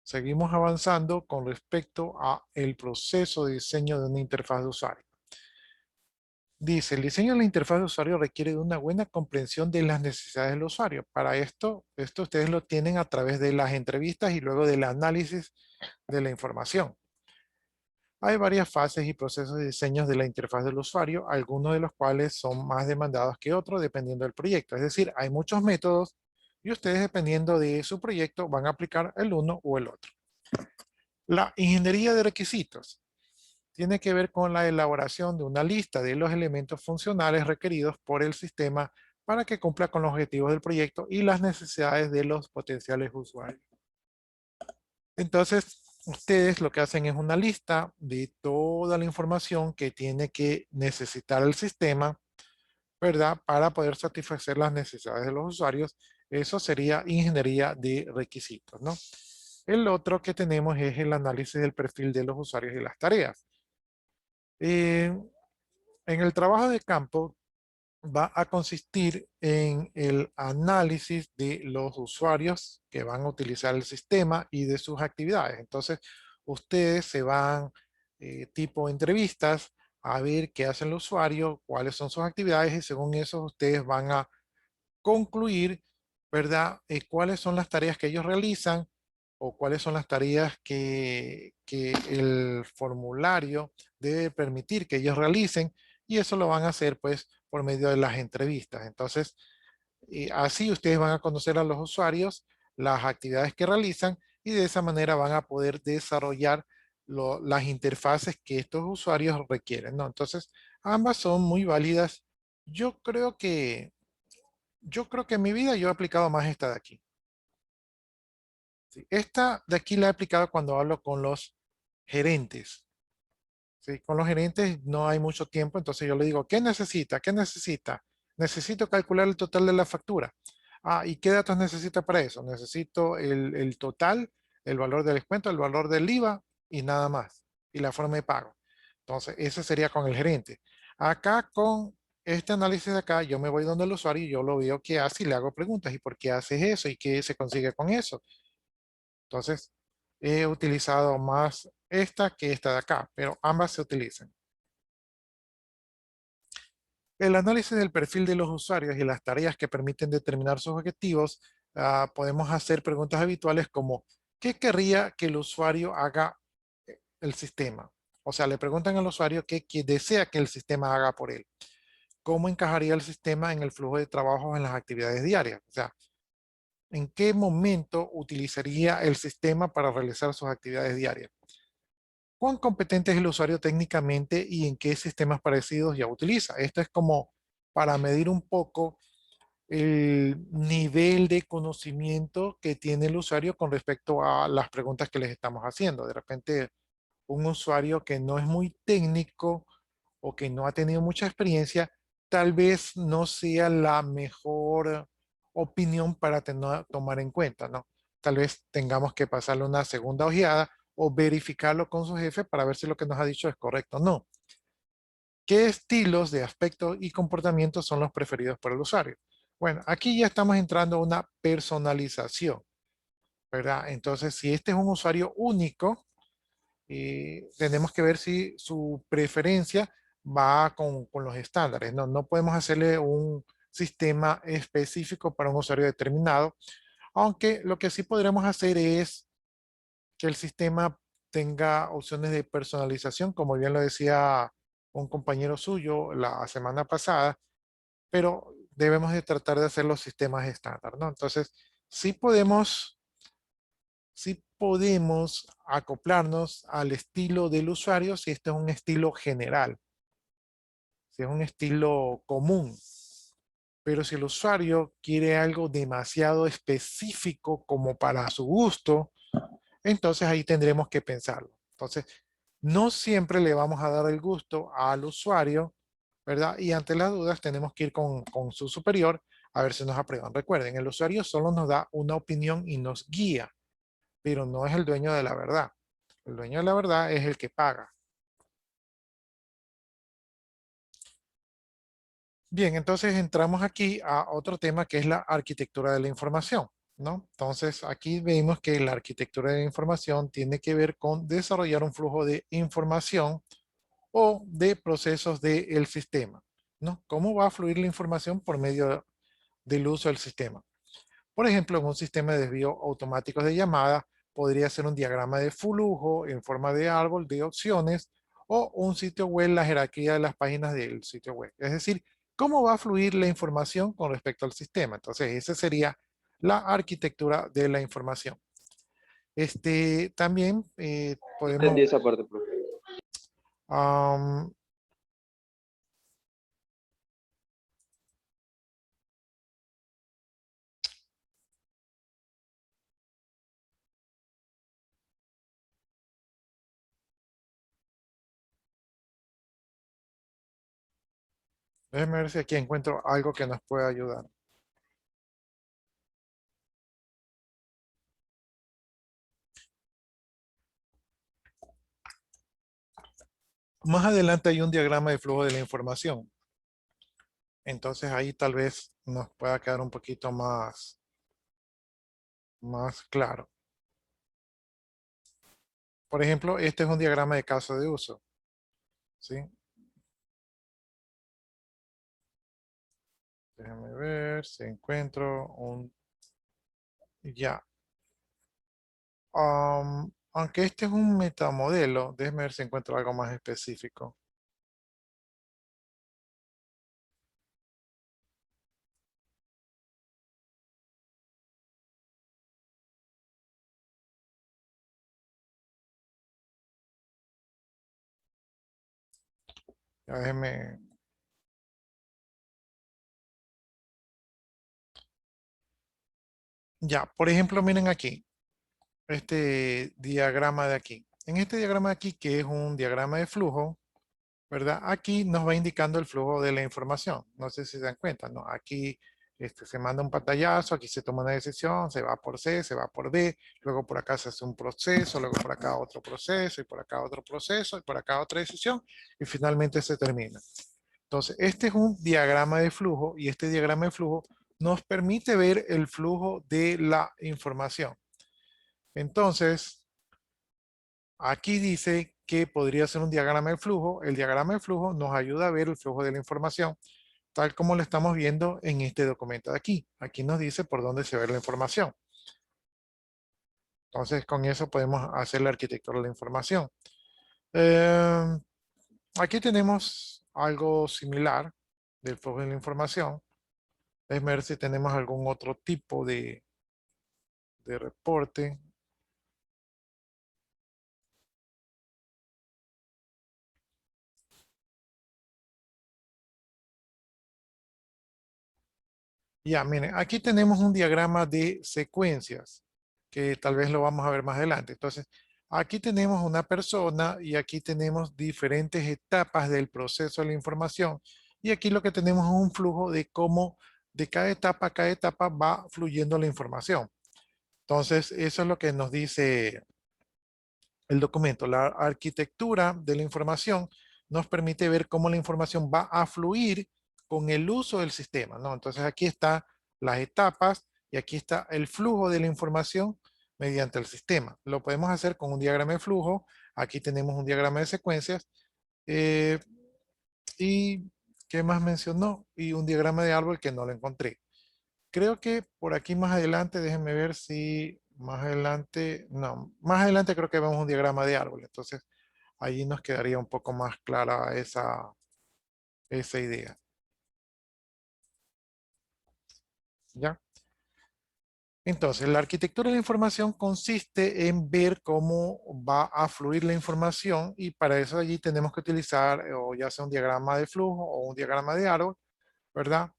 seguimos avanzando con respecto a el proceso de diseño de una interfaz de usuario. Dice, el diseño de la interfaz de usuario requiere de una buena comprensión de las necesidades del usuario. Para esto ustedes lo tienen a través de las entrevistas y luego del análisis de la información. Hay varias fases y procesos de diseño de la interfaz del usuario, algunos de los cuales son más demandados que otros dependiendo del proyecto. Es decir, hay muchos métodos y ustedes dependiendo de su proyecto van a aplicar el uno o el otro. La ingeniería de requisitos tiene que ver con la elaboración de una lista de los elementos funcionales requeridos por el sistema para que cumpla con los objetivos del proyecto y las necesidades de los potenciales usuarios. Entonces, ustedes lo que hacen es una lista de toda la información que tiene que necesitar el sistema, ¿verdad? Para poder satisfacer las necesidades de los usuarios. Eso sería ingeniería de requisitos, ¿no? El otro que tenemos es el análisis del perfil de los usuarios y las tareas. En el trabajo de campo va a consistir en el análisis de los usuarios que van a utilizar el sistema y de sus actividades. Entonces, ustedes se van tipo entrevistas a ver qué hace el usuario, cuáles son sus actividades y según eso ustedes van a concluir, ¿verdad? Cuáles son las tareas que ellos realizan o cuáles son las tareas que el formulario debe permitir que ellos realicen y eso lo van a hacer pues por medio de las entrevistas. Entonces, así ustedes van a conocer a los usuarios, las actividades que realizan y de esa manera van a poder desarrollar las interfaces que estos usuarios requieren, ¿no? Entonces, ambas son muy válidas. Yo creo que en mi vida yo he aplicado más esta de aquí. ¿Sí? Esta de aquí la he aplicado cuando hablo con los gerentes. ¿Sí? Con los gerentes no hay mucho tiempo, entonces yo le digo, ¿qué necesita? ¿Qué necesita? Necesito calcular el total de la factura. Ah, ¿y qué datos necesita para eso? Necesito el total, el valor del descuento, el valor del IVA y nada más. Y la forma de pago. Entonces, ese sería con el gerente. Acá con este análisis de acá, yo me voy donde el usuario y yo lo veo que hace y le hago preguntas. ¿Y por qué haces eso? ¿Y qué se consigue con eso? Entonces, he utilizado más esta que esta de acá, pero ambas se utilizan. El análisis del perfil de los usuarios y las tareas que permiten determinar sus objetivos, podemos hacer preguntas habituales como ¿qué querría que el usuario haga el sistema? O sea, le preguntan al usuario qué desea que el sistema haga por él. ¿Cómo encajaría el sistema en el flujo de trabajo en las actividades diarias? O sea, ¿en qué momento utilizaría el sistema para realizar sus actividades diarias? ¿Cuán competente es el usuario técnicamente y en qué sistemas parecidos ya utiliza? Esto es como para medir un poco el nivel de conocimiento que tiene el usuario con respecto a las preguntas que les estamos haciendo. De repente, un usuario que no es muy técnico o que no ha tenido mucha experiencia, tal vez no sea la mejor opinión para tomar en cuenta, ¿no? Tal vez tengamos que pasarle una segunda ojeada o verificarlo con su jefe para ver si lo que nos ha dicho es correcto o no. ¿Qué estilos de aspecto y comportamiento son los preferidos por el usuario? Bueno, aquí ya estamos entrando a una personalización, ¿verdad? Entonces, si este es un usuario único, tenemos que ver si su preferencia va con los estándares. No podemos hacerle un sistema específico para un usuario determinado, aunque lo que sí podremos hacer es que el sistema tenga opciones de personalización, como bien lo decía un compañero suyo la semana pasada, pero debemos de tratar de hacer los sistemas estándar, ¿no? Entonces, sí podemos acoplarnos al estilo del usuario si este es un estilo general, si es un estilo común. Pero si el usuario quiere algo demasiado específico como para su gusto, entonces ahí tendremos que pensarlo. Entonces, no siempre le vamos a dar el gusto al usuario, ¿verdad? Y ante las dudas tenemos que ir con su superior a ver si nos aprueban. Recuerden, el usuario solo nos da una opinión y nos guía, pero no es el dueño de la verdad. El dueño de la verdad es el que paga. Bien, entonces entramos aquí a otro tema que es la arquitectura de la información, ¿no? Entonces aquí vemos que la arquitectura de la información tiene que ver con desarrollar un flujo de información o de procesos del sistema, ¿no? ¿Cómo va a fluir la información por medio del uso del sistema? Por ejemplo, en un sistema de desvío automáticos de llamada, podría ser un diagrama de flujo en forma de árbol de opciones o un sitio web, la jerarquía de las páginas del sitio web. Es decir, cómo va a fluir la información con respecto al sistema. Entonces, esa sería la arquitectura de la información. También podemos... Entendí esa parte, profe. Déjenme ver si aquí encuentro algo que nos pueda ayudar. Más adelante hay un diagrama de flujo de la información. Entonces ahí tal vez nos pueda quedar un poquito más claro. Por ejemplo, este es un diagrama de caso de uso. ¿Sí? Déjame ver si encuentro un... Ya. Aunque este es un metamodelo, déjeme ver si encuentro algo más específico. Ya déjeme... Ya, por ejemplo, miren aquí. Este diagrama de aquí. En este diagrama de aquí, que es un diagrama de flujo, ¿verdad? Aquí nos va indicando el flujo de la información. No sé si se dan cuenta, ¿no? Aquí se manda un pantallazo, aquí se toma una decisión, se va por C, se va por D, luego por acá se hace un proceso, luego por acá otro proceso, y por acá otro proceso, y por acá otra decisión, y finalmente se termina. Entonces, este es un diagrama de flujo, y este diagrama de flujo nos permite ver el flujo de la información. Entonces, aquí dice que podría ser un diagrama de flujo. El diagrama de flujo nos ayuda a ver el flujo de la información, tal como lo estamos viendo en este documento de aquí. Aquí nos dice por dónde se ve la información. Entonces, con eso podemos hacer la arquitectura de la información. Aquí tenemos algo similar del flujo de la información. Déjenme ver si tenemos algún otro tipo de reporte. Ya, miren, aquí tenemos un diagrama de secuencias, que tal vez lo vamos a ver más adelante. Entonces, aquí tenemos una persona y aquí tenemos diferentes etapas del proceso de la información. Y aquí lo que tenemos es un flujo de cómo de cada etapa va fluyendo la información. Entonces, eso es lo que nos dice el documento. La arquitectura de la información nos permite ver cómo la información va a fluir con el uso del sistema, ¿no? Entonces aquí están las etapas y aquí está el flujo de la información mediante el sistema. Lo podemos hacer con un diagrama de flujo. Aquí tenemos un diagrama de secuencias. ¿Y qué más mencionó? Y un diagrama de árbol que no lo encontré. Creo que por aquí más adelante, déjenme ver si más adelante, no, más adelante creo que vemos un diagrama de árbol. Entonces, allí nos quedaría un poco más clara esa idea. ¿Ya? Entonces, la arquitectura de la información consiste en ver cómo va a fluir la información y para eso allí tenemos que utilizar o ya sea un diagrama de flujo o un diagrama de árbol, ¿verdad?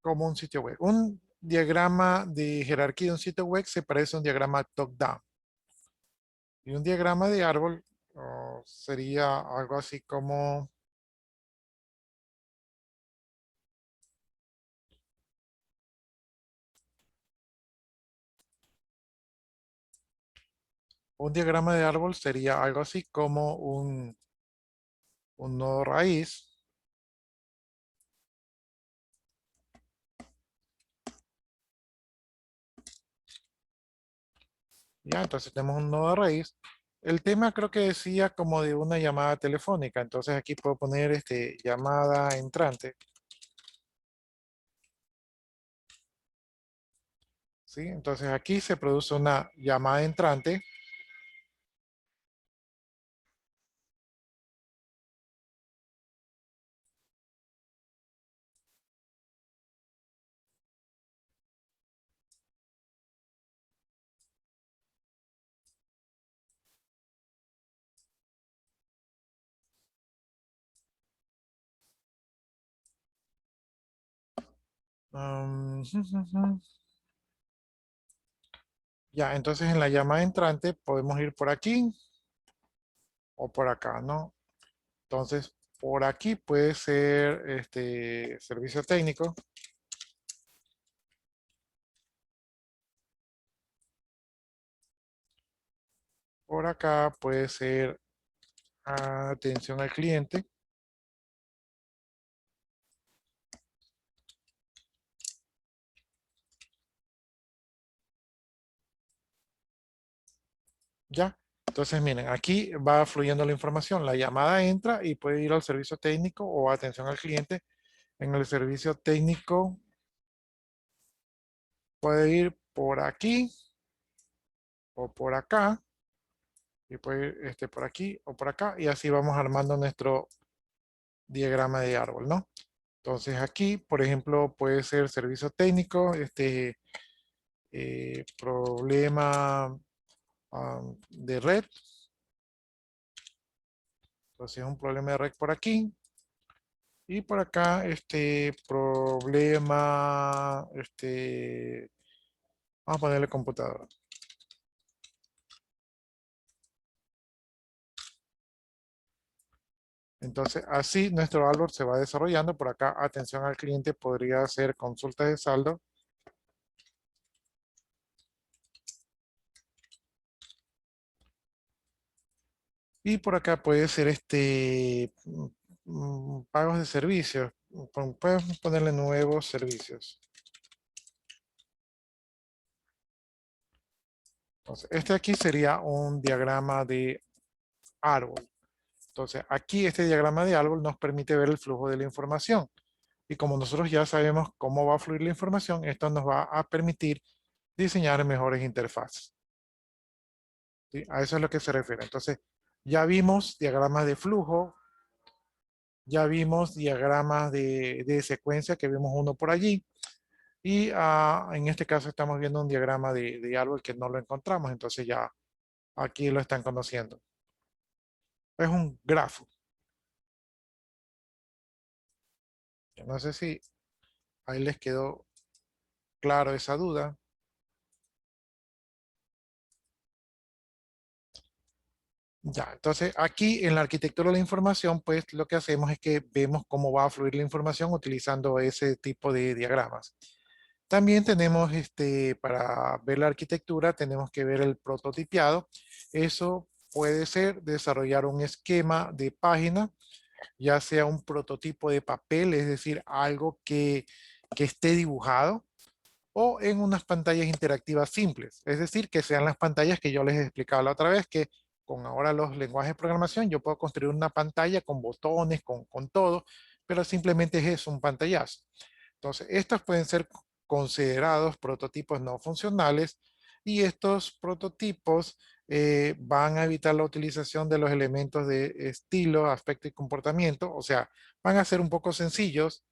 Como un sitio web. Un diagrama de jerarquía de un sitio web se parece a un diagrama top-down. Y un diagrama de árbol sería algo así como un diagrama de árbol sería algo así como un nodo raíz. Ya, entonces tenemos un nodo raíz. El tema creo que decía como de una llamada telefónica. Entonces aquí puedo poner llamada entrante. ¿Sí? Entonces aquí se produce una llamada entrante. Ya, entonces en la llamada entrante podemos ir por aquí o por acá, ¿no? Entonces, por aquí puede ser servicio técnico. Por acá puede ser atención al cliente. ¿Ya? Entonces, miren, aquí va fluyendo la información. La llamada entra y puede ir al servicio técnico o atención al cliente. En el servicio técnico puede ir por aquí o por acá. Y puede ir por aquí o por acá. Y así vamos armando nuestro diagrama de árbol, ¿no? Entonces aquí, por ejemplo, puede ser servicio técnico, problema de red. Entonces es un problema de red por aquí. Y por acá, problema, vamos a ponerle computadora. Entonces, así nuestro árbol se va desarrollando. Por acá, atención al cliente podría ser consulta de saldo. Y por acá puede ser pagos de servicios. Puedes ponerle nuevos servicios. Entonces, este aquí sería un diagrama de árbol. Entonces, aquí este diagrama de árbol nos permite ver el flujo de la información. Y como nosotros ya sabemos cómo va a fluir la información, esto nos va a permitir diseñar mejores interfaces. ¿Sí? A eso es lo que se refiere. Entonces, ya vimos diagramas de flujo, ya vimos diagramas de secuencia, que vimos uno por allí. Y en este caso estamos viendo un diagrama de árbol que no lo encontramos. Entonces ya aquí lo están conociendo. Es un grafo. No sé si ahí les quedó claro esa duda. Ya, entonces aquí en la arquitectura de la información, pues lo que hacemos es que vemos cómo va a fluir la información utilizando ese tipo de diagramas. También tenemos, para ver la arquitectura, tenemos que ver el prototipiado. Eso puede ser desarrollar un esquema de página, ya sea un prototipo de papel, es decir, algo que esté dibujado, o en unas pantallas interactivas simples, es decir, que sean las pantallas que yo les explicaba la otra vez, que con ahora los lenguajes de programación, yo puedo construir una pantalla con botones, con todo, pero simplemente es eso, un pantallazo. Entonces, estos pueden ser considerados prototipos no funcionales y estos prototipos van a evitar la utilización de los elementos de estilo, aspecto y comportamiento, o sea, van a ser un poco sencillos,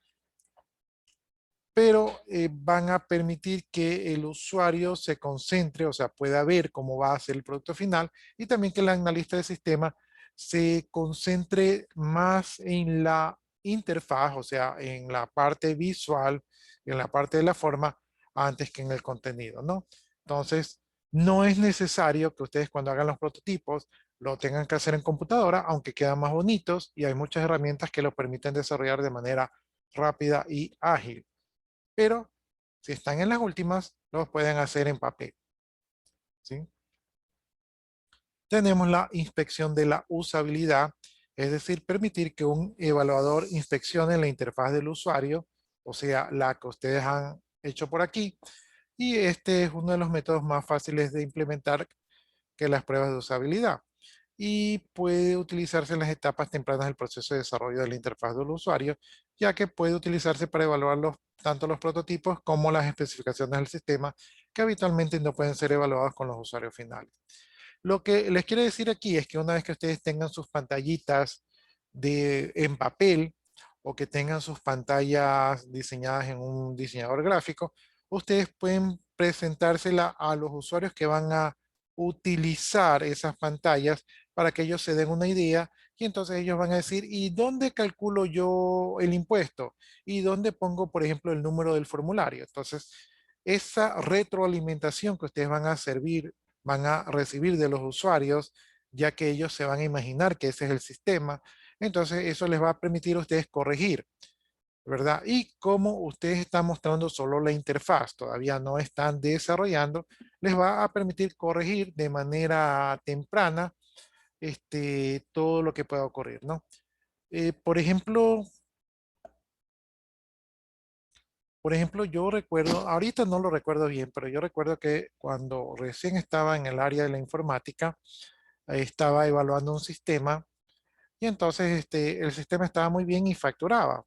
pero van a permitir que el usuario se concentre, o sea, pueda ver cómo va a ser el producto final y también que el analista de sistema se concentre más en la interfaz, o sea, en la parte visual, en la parte de la forma, antes que en el contenido, ¿no? Entonces, no es necesario que ustedes cuando hagan los prototipos lo tengan que hacer en computadora, aunque quedan más bonitos y hay muchas herramientas que lo permiten desarrollar de manera rápida y ágil. Pero si están en las últimas, los pueden hacer en papel. ¿Sí? Tenemos la inspección de la usabilidad, es decir, permitir que un evaluador inspeccione la interfaz del usuario, o sea, la que ustedes han hecho por aquí. Y este es uno de los métodos más fáciles de implementar que las pruebas de usabilidad. Y puede utilizarse en las etapas tempranas del proceso de desarrollo de la interfaz del usuario, ya que puede utilizarse para evaluar tanto los prototipos como las especificaciones del sistema, que habitualmente no pueden ser evaluados con los usuarios finales. Lo que les quiero decir aquí es que una vez que ustedes tengan sus pantallitas en papel o que tengan sus pantallas diseñadas en un diseñador gráfico, ustedes pueden presentársela a los usuarios que van a utilizar esas pantallas para que ellos se den una idea y entonces ellos van a decir, ¿y dónde calculo yo el impuesto? ¿Y dónde pongo, por ejemplo, el número del formulario? Entonces, esa retroalimentación que ustedes van a recibir de los usuarios, ya que ellos se van a imaginar que ese es el sistema, entonces eso les va a permitir a ustedes corregir, ¿verdad? Y como ustedes están mostrando solo la interfaz, todavía no están desarrollando, les va a permitir corregir de manera temprana todo lo que pueda ocurrir, ¿no? Por ejemplo, yo recuerdo, ahorita no lo recuerdo bien, pero yo recuerdo que cuando recién estaba en el área de la informática, estaba evaluando un sistema y entonces el sistema estaba muy bien y facturaba,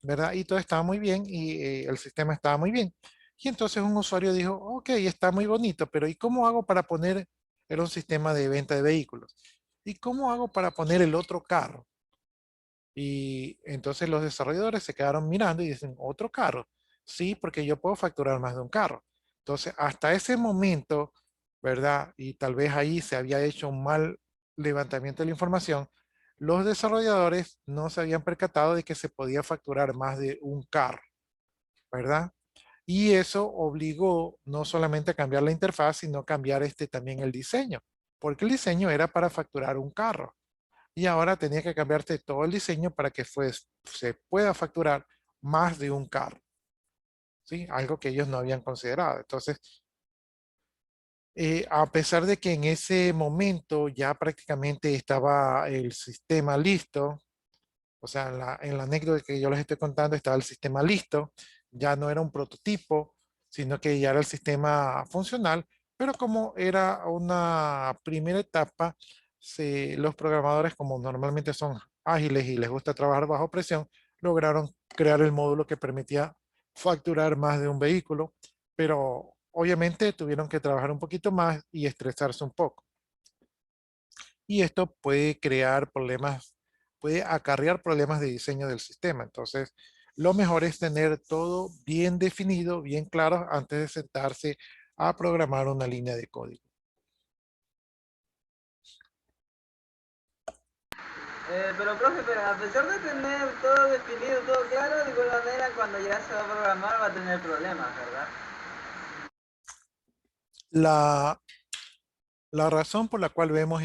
¿verdad? Y todo estaba muy bien y el sistema estaba muy bien. Y entonces un usuario dijo, ok, está muy bonito, pero ¿y cómo hago para poner, era un sistema de venta de vehículos, ¿y cómo hago para poner el otro carro? Y entonces los desarrolladores se quedaron mirando y dicen, ¿otro carro? Sí, porque yo puedo facturar más de un carro. Entonces, hasta ese momento, ¿verdad? Y tal vez ahí se había hecho un mal levantamiento de la información, los desarrolladores no se habían percatado de que se podía facturar más de un carro, ¿verdad? Y eso obligó no solamente a cambiar la interfaz, sino cambiar también el diseño, porque el diseño era para facturar un carro y ahora tenía que cambiarte todo el diseño para que se pueda facturar más de un carro. ¿Sí? Algo que ellos no habían considerado. Entonces, a pesar de que en ese momento ya prácticamente estaba el sistema listo, o sea, en la anécdota que yo les estoy contando estaba el sistema listo, ya no era un prototipo, sino que ya era el sistema funcional, pero como era una primera etapa, los programadores, como normalmente son ágiles y les gusta trabajar bajo presión, lograron crear el módulo que permitía facturar más de un vehículo, pero obviamente tuvieron que trabajar un poquito más y estresarse un poco. Y esto puede crear problemas, puede acarrear problemas de diseño del sistema. Entonces, lo mejor es tener todo bien definido, bien claro, antes de sentarse a programar una línea de código. Pero profe, pero a pesar de tener todo definido, todo claro, de igual manera cuando ya se va a programar va a tener problemas, ¿verdad? La razón por la cual vemos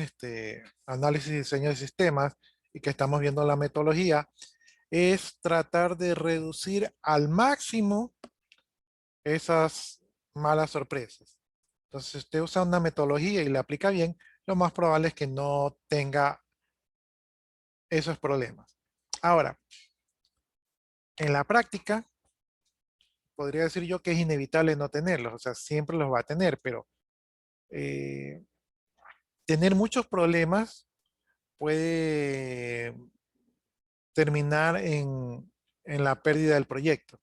análisis y diseño de sistemas y que estamos viendo la metodología es tratar de reducir al máximo esas malas sorpresas. Entonces, si usted usa una metodología y la aplica bien, lo más probable es que no tenga esos problemas. Ahora, en la práctica, podría decir yo que es inevitable no tenerlos, o sea, siempre los va a tener, pero tener muchos problemas puede terminar en la pérdida del proyecto,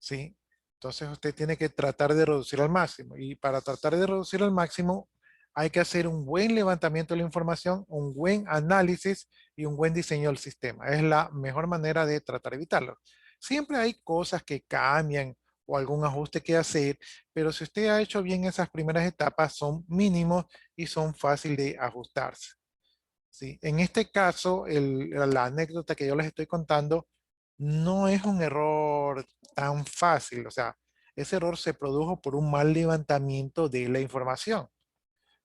¿sí? Entonces usted tiene que tratar de reducir al máximo. Y para tratar de reducir al máximo hay que hacer un buen levantamiento de la información, un buen análisis y un buen diseño del sistema. Es la mejor manera de tratar de evitarlo. Siempre hay cosas que cambian o algún ajuste que hacer, pero si usted ha hecho bien esas primeras etapas, son mínimos y son fáciles de ajustarse. ¿Sí? En este caso, la anécdota que yo les estoy contando no es un error tan fácil. O sea, ese error se produjo por un mal levantamiento de la información.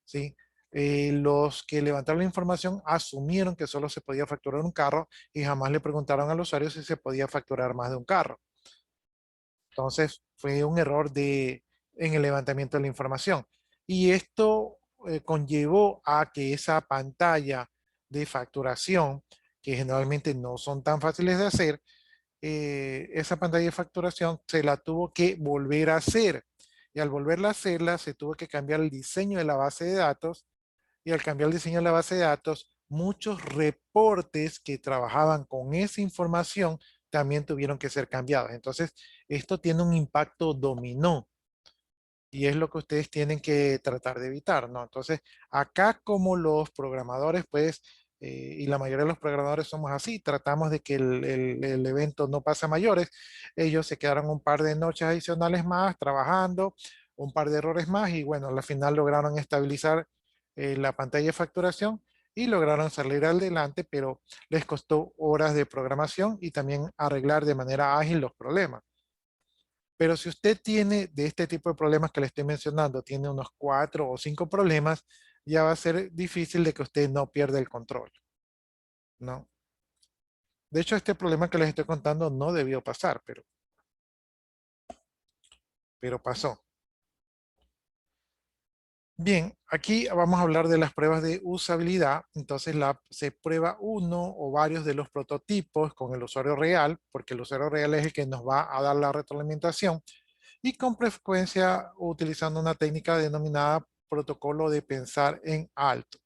¿Sí? Los que levantaron la información asumieron que solo se podía facturar un carro y jamás le preguntaron al usuario si se podía facturar más de un carro. Entonces, fue un error en el levantamiento de la información. Y esto conllevó a que esa pantalla de facturación, que generalmente no son tan fáciles de hacer, esa pantalla de facturación se la tuvo que volver a hacer. Y al volverla a hacerla, se tuvo que cambiar el diseño de la base de datos. Y al cambiar el diseño de la base de datos, muchos reportes que trabajaban con esa información también tuvieron que ser cambiados. Entonces, esto tiene un impacto dominó. Y es lo que ustedes tienen que tratar de evitar, ¿no? Entonces, acá como los programadores, pues, y la mayoría de los programadores somos así, tratamos de que el evento no pase a mayores. Ellos se quedaron un par de noches adicionales más trabajando, un par de errores más, y bueno, al final lograron estabilizar la pantalla de facturación y lograron salir adelante, pero les costó horas de programación y también arreglar de manera ágil los problemas. Pero si usted tiene de este tipo de problemas que le estoy mencionando, tiene unos 4 o 5 problemas, ya va a ser difícil de que usted no pierda el control, ¿no? De hecho, este problema que les estoy contando no debió pasar, pero pasó. Bien, aquí vamos a hablar de las pruebas de usabilidad. Entonces se prueba uno o varios de los prototipos con el usuario real, porque el usuario real es el que nos va a dar la retroalimentación, y con frecuencia utilizando una técnica denominada protocolo de pensar en alto.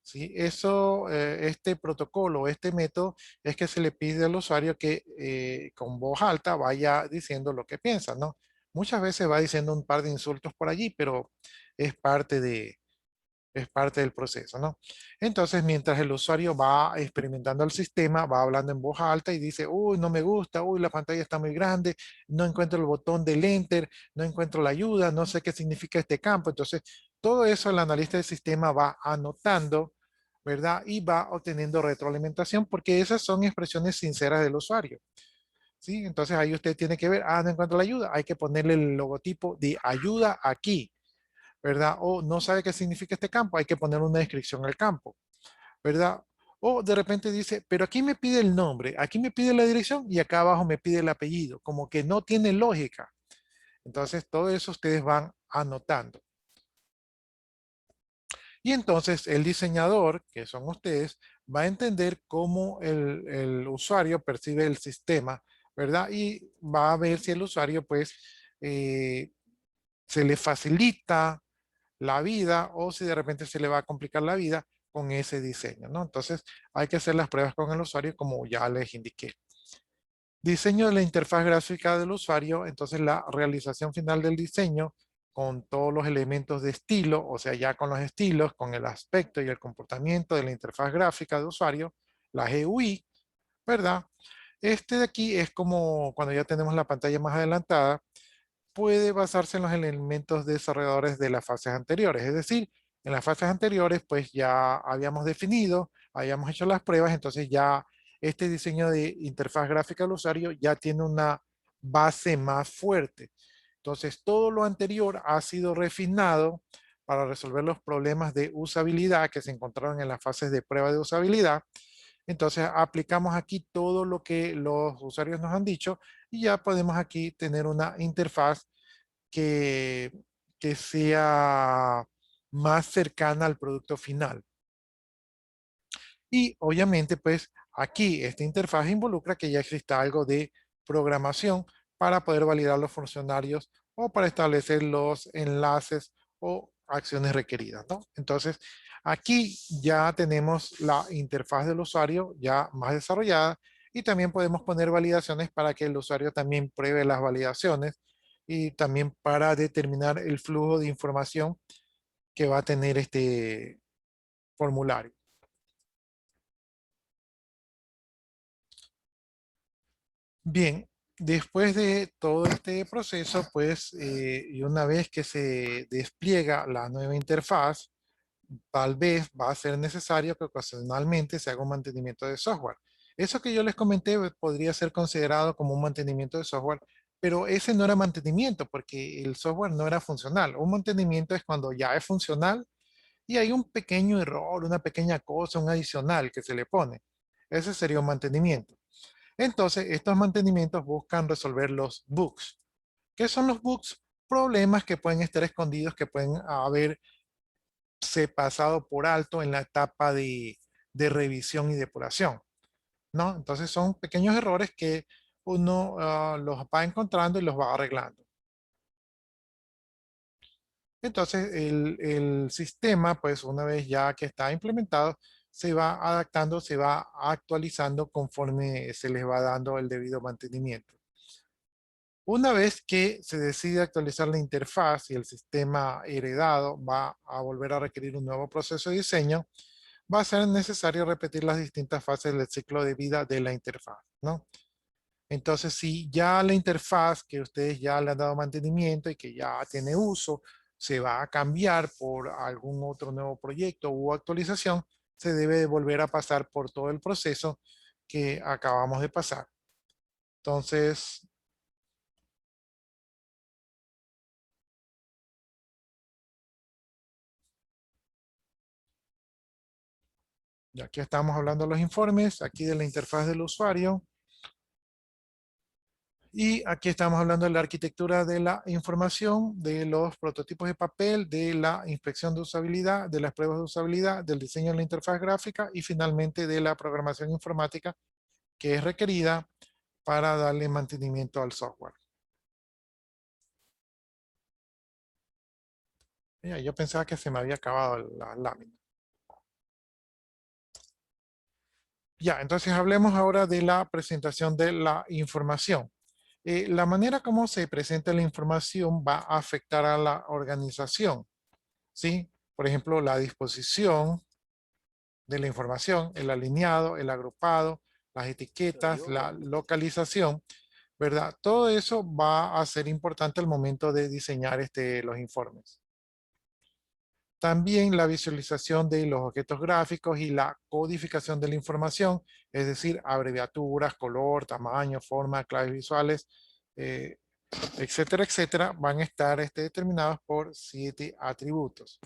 ¿Sí? Este protocolo, este método, es que se le pide al usuario que con voz alta vaya diciendo lo que piensa, ¿no? Muchas veces va diciendo un par de insultos por allí, pero es es parte del proceso, ¿no? Entonces, mientras el usuario va experimentando el sistema, va hablando en voz alta y dice, uy, no me gusta, uy, la pantalla está muy grande, no encuentro el botón del enter, no encuentro la ayuda, no sé qué significa este campo. Entonces, todo eso el analista del sistema va anotando, ¿verdad? Y va obteniendo retroalimentación porque esas son expresiones sinceras del usuario. ¿Sí? Entonces ahí usted tiene que ver, no encuentro la ayuda, hay que ponerle el logotipo de ayuda aquí, ¿verdad? O no sabe qué significa este campo, hay que poner una descripción al campo, ¿verdad? O de repente dice, pero aquí me pide el nombre, aquí me pide la dirección y acá abajo me pide el apellido, como que no tiene lógica. Entonces todo eso ustedes van anotando. Y entonces el diseñador, que son ustedes, va a entender cómo el usuario percibe el sistema, ¿verdad? Y va a ver si el usuario pues se le facilita la vida o si de repente se le va a complicar la vida con ese diseño, ¿no? Entonces hay que hacer las pruebas con el usuario como ya les indiqué. Diseño de la interfaz gráfica del usuario, entonces la realización final del diseño con todos los elementos de estilo, o sea, ya con los estilos, con el aspecto y el comportamiento de la interfaz gráfica de usuario, la GUI, ¿verdad? Este de aquí es como cuando ya tenemos la pantalla más adelantada, puede basarse en los elementos desarrolladores de las fases anteriores. Es decir, en las fases anteriores, pues ya habíamos definido, habíamos hecho las pruebas, entonces ya este diseño de interfaz gráfica del usuario ya tiene una base más fuerte. Entonces, todo lo anterior ha sido refinado para resolver los problemas de usabilidad que se encontraron en las fases de prueba de usabilidad. Entonces, aplicamos aquí todo lo que los usuarios nos han dicho y ya podemos aquí tener una interfaz que, que sea más cercana al producto final. Y obviamente, pues aquí esta interfaz involucra que ya exista algo de programación para poder validar los funcionarios o para establecer los enlaces o acciones requeridas, ¿no? Entonces, Aquí ya tenemos la interfaz del usuario ya más desarrollada y también podemos poner validaciones para que el usuario también pruebe las validaciones y también para determinar el flujo de información que va a tener este formulario. Bien, después de todo este proceso, pues, y una vez que se despliega la nueva interfaz, tal vez va a ser necesario que ocasionalmente se haga un mantenimiento de software. Eso que yo les comenté podría ser considerado como un mantenimiento de software, pero ese no era mantenimiento porque el software no era funcional. Un mantenimiento es cuando ya es funcional y hay un pequeño error, una pequeña cosa, un adicional que se le pone. Ese sería un mantenimiento. Entonces, estos mantenimientos buscan resolver los bugs. ¿Qué son los bugs? Problemas que pueden estar escondidos, que pueden haberse pasado por alto en la etapa de revisión y depuración, ¿no? Entonces son pequeños errores que uno los va encontrando y los va arreglando. Entonces el sistema, pues una vez ya que está implementado, se va adaptando, se va actualizando conforme se les va dando el debido mantenimiento. Una vez que se decide actualizar la interfaz y el sistema heredado va a volver a requerir un nuevo proceso de diseño, va a ser necesario repetir las distintas fases del ciclo de vida de la interfaz, ¿no? Entonces, si ya la interfaz que ustedes ya le han dado mantenimiento y que ya tiene uso, se va a cambiar por algún otro nuevo proyecto u actualización, se debe de volver a pasar por todo el proceso que acabamos de pasar. Entonces, ya aquí estamos hablando de los informes, aquí de la interfaz del usuario. Y aquí estamos hablando de la arquitectura de la información, de los prototipos de papel, de la inspección de usabilidad, de las pruebas de usabilidad, del diseño de la interfaz gráfica y finalmente de la programación informática que es requerida para darle mantenimiento al software. Ya, yo pensaba que se me había acabado la lámina. Ya, entonces hablemos ahora de la presentación de la información. La manera como se presenta la información va a afectar a la organización, ¿sí? Por ejemplo, la disposición de la información, el alineado, el agrupado, las etiquetas, la localización, ¿verdad? Todo eso va a ser importante al momento de diseñar los informes. También la visualización de los objetos gráficos y la codificación de la información, es decir, abreviaturas, color, tamaño, forma, claves visuales, etcétera, etcétera, van a estar determinados por 7 atributos.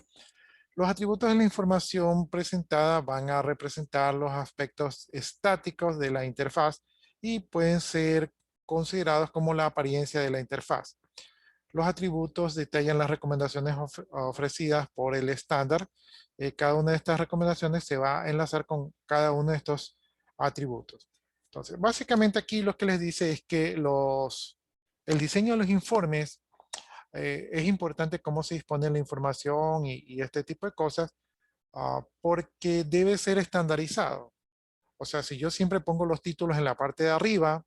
Los atributos de la información presentada van a representar los aspectos estáticos de la interfaz y pueden ser considerados como la apariencia de la interfaz. Los atributos detallan las recomendaciones ofrecidas por el estándar. Cada una de estas recomendaciones se va a enlazar con cada uno de estos atributos. Entonces, básicamente aquí lo que les dice es que el diseño de los informes es importante cómo se dispone la información y este tipo de cosas, porque debe ser estandarizado. O sea, si yo siempre pongo los títulos en la parte de arriba,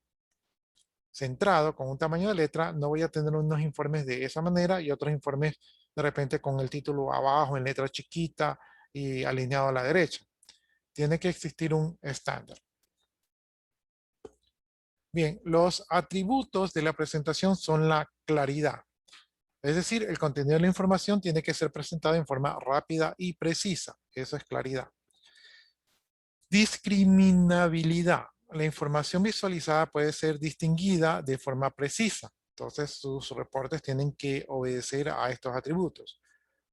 centrado, con un tamaño de letra, no voy a tener unos informes de esa manera y otros informes de repente con el título abajo en letra chiquita y alineado a la derecha. Tiene que existir un estándar. Bien, los atributos de la presentación son la claridad. Es decir, el contenido de la información tiene que ser presentado en forma rápida y precisa. Eso es claridad. Discriminabilidad. La información visualizada puede ser distinguida de forma precisa. Entonces, sus reportes tienen que obedecer a estos atributos.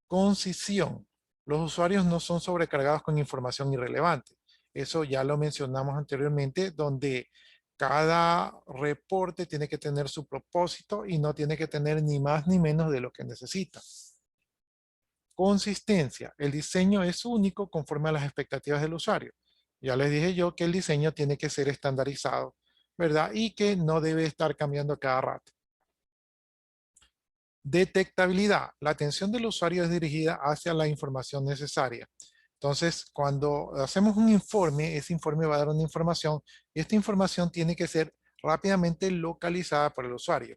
Concisión. Los usuarios no son sobrecargados con información irrelevante. Eso ya lo mencionamos anteriormente, donde cada reporte tiene que tener su propósito y no tiene que tener ni más ni menos de lo que necesita. Consistencia. El diseño es único conforme a las expectativas del usuario. Ya les dije yo que el diseño tiene que ser estandarizado, ¿verdad? Y que no debe estar cambiando cada rato. Detectabilidad. La atención del usuario es dirigida hacia la información necesaria. Entonces, cuando hacemos un informe, ese informe va a dar una información y esta información tiene que ser rápidamente localizada por el usuario.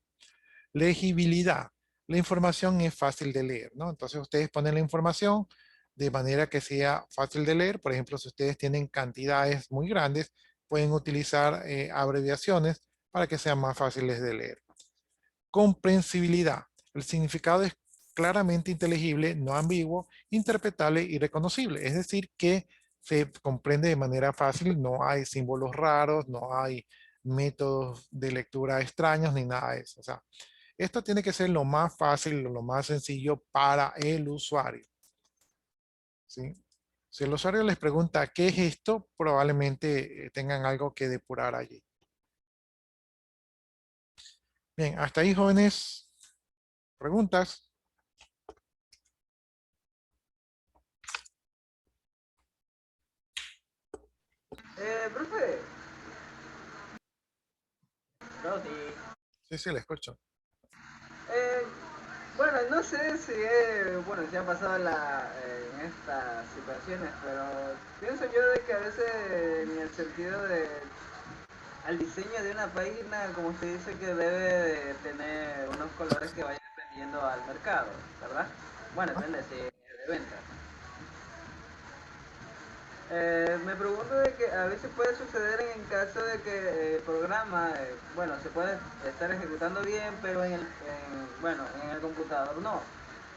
Legibilidad. La información es fácil de leer, ¿no? Entonces, ustedes ponen la información de manera que sea fácil de leer. Por ejemplo, si ustedes tienen cantidades muy grandes, pueden utilizar abreviaciones para que sean más fáciles de leer. Comprensibilidad. El significado es claramente inteligible, no ambiguo, interpretable y reconocible. Es decir, que se comprende de manera fácil, no hay símbolos raros, no hay métodos de lectura extraños ni nada de eso. O sea, esto tiene que ser lo más fácil, lo más sencillo para el usuario. ¿Sí? Si el usuario les pregunta qué es esto, probablemente tengan algo que depurar allí. Bien, hasta ahí, jóvenes. ¿Preguntas? Profe. Rosy. Sí, sí, le escucho. Eh, bueno, no sé si bueno, si ha pasado en estas situaciones, pero pienso yo de que a veces en el sentido de al diseño de una página, como usted dice, que debe de tener unos colores que vayan dependiendo al mercado, ¿verdad? Bueno, depende si es de venta. Me pregunto de que a veces puede suceder en caso de que el programa, bueno, se puede estar ejecutando bien, pero bueno, en el computador no.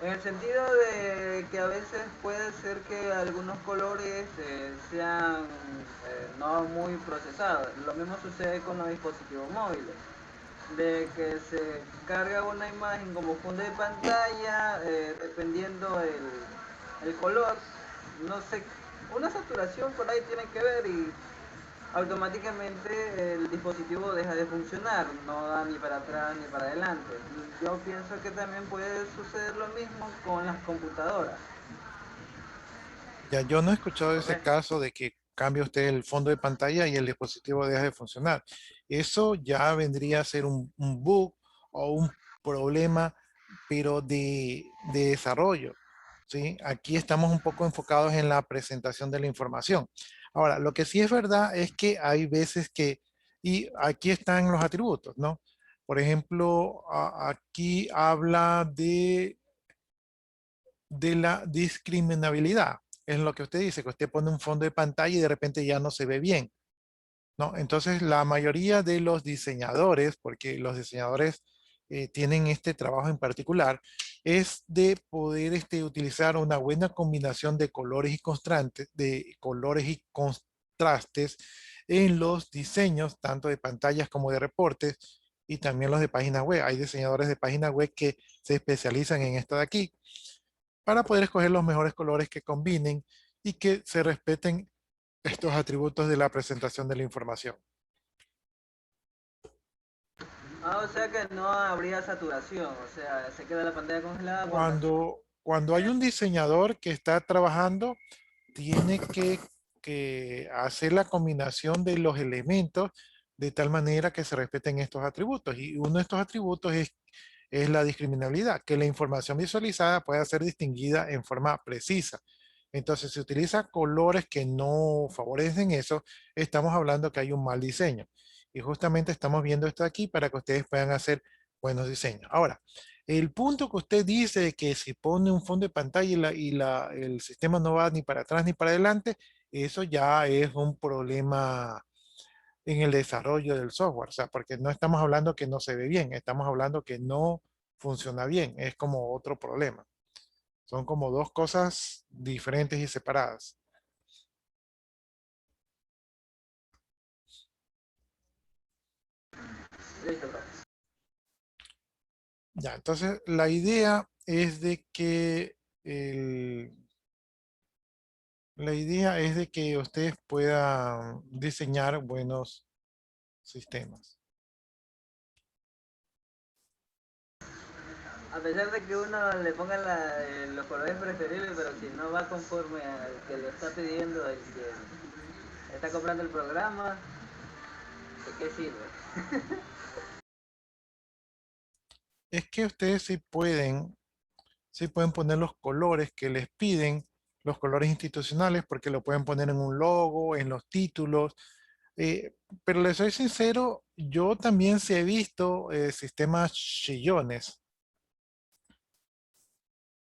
En el sentido de que a veces puede ser que algunos colores sean no muy procesados. Lo mismo sucede con los dispositivos móviles. De que se carga una imagen como fondo de pantalla, dependiendo el color, no sé, una saturación por ahí tiene que ver y automáticamente el dispositivo deja de funcionar, no da ni para atrás ni para adelante. Yo pienso que también puede suceder lo mismo con las computadoras. Ya, yo no he escuchado ese ¿Correcto? caso de que cambie usted el fondo de pantalla y el dispositivo deja de funcionar. Eso ya vendría a ser un bug o un problema, pero de desarrollo. ¿Sí? Aquí estamos un poco enfocados en la presentación de la información. Ahora, lo que sí es verdad es que hay veces que, y aquí están los atributos, ¿no? Por ejemplo, aquí habla de la discriminabilidad. Es lo que usted dice, que usted pone un fondo de pantalla y de repente ya no se ve bien, ¿no? Entonces, la mayoría de los diseñadores, porque los diseñadores tienen este trabajo en particular, es de poder utilizar una buena combinación de colores y contrastes en los diseños, tanto de pantallas como de reportes, y también los de páginas web. Hay diseñadores de páginas web que se especializan en esto de aquí para poder escoger los mejores colores que combinen y que se respeten estos atributos de la presentación de la información. O sea que no habría saturación, o sea, se queda la pantalla congelada Cuando hay un diseñador que está trabajando, tiene que hacer la combinación de los elementos de tal manera que se respeten estos atributos. Y uno de estos atributos es la discriminabilidad, que la información visualizada pueda ser distinguida en forma precisa. Entonces, si utiliza colores que no favorecen eso, estamos hablando que hay un mal diseño. Y justamente estamos viendo esto aquí para que ustedes puedan hacer buenos diseños. Ahora, el punto que usted dice de que si pone un fondo de pantalla el sistema no va ni para atrás ni para adelante, eso ya es un problema en el desarrollo del software. O sea, porque no estamos hablando que no se ve bien, estamos hablando que no funciona bien. Es como otro problema. Son como dos cosas diferentes y separadas. listo, bro. Ya, entonces la idea es de que la idea es de que ustedes puedan diseñar buenos sistemas. A pesar de que uno le ponga los colores preferibles, pero si no va conforme al que lo está pidiendo el que está comprando el programa, ¿de qué sirve? Es que ustedes sí pueden poner los colores que les piden los colores institucionales porque lo pueden poner en un logo, en los títulos. Pero les soy sincero, yo también sí he visto sistemas chillones.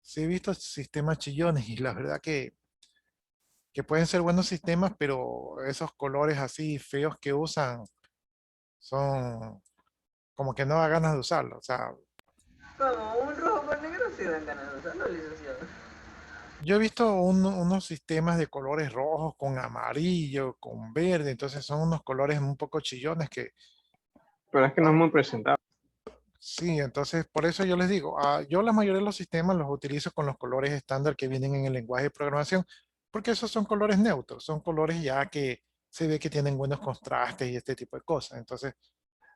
Sí he visto sistemas chillones y la verdad que pueden ser buenos sistemas, pero esos colores así feos que usan son como que no da ganas de usarlo. O sea, Como un rojo con negro si dan ganas de usarlo, licenciado. yo he visto unos sistemas de colores rojos con amarillo, con verde, entonces son unos colores un poco chillones que Pero es que no es muy presentable. sí, entonces por eso yo les digo, yo la mayoría de los sistemas los utilizo con los colores estándar que vienen en el lenguaje de programación, porque esos son colores neutros, son colores ya que se ve que tienen buenos contrastes y este tipo de cosas. Entonces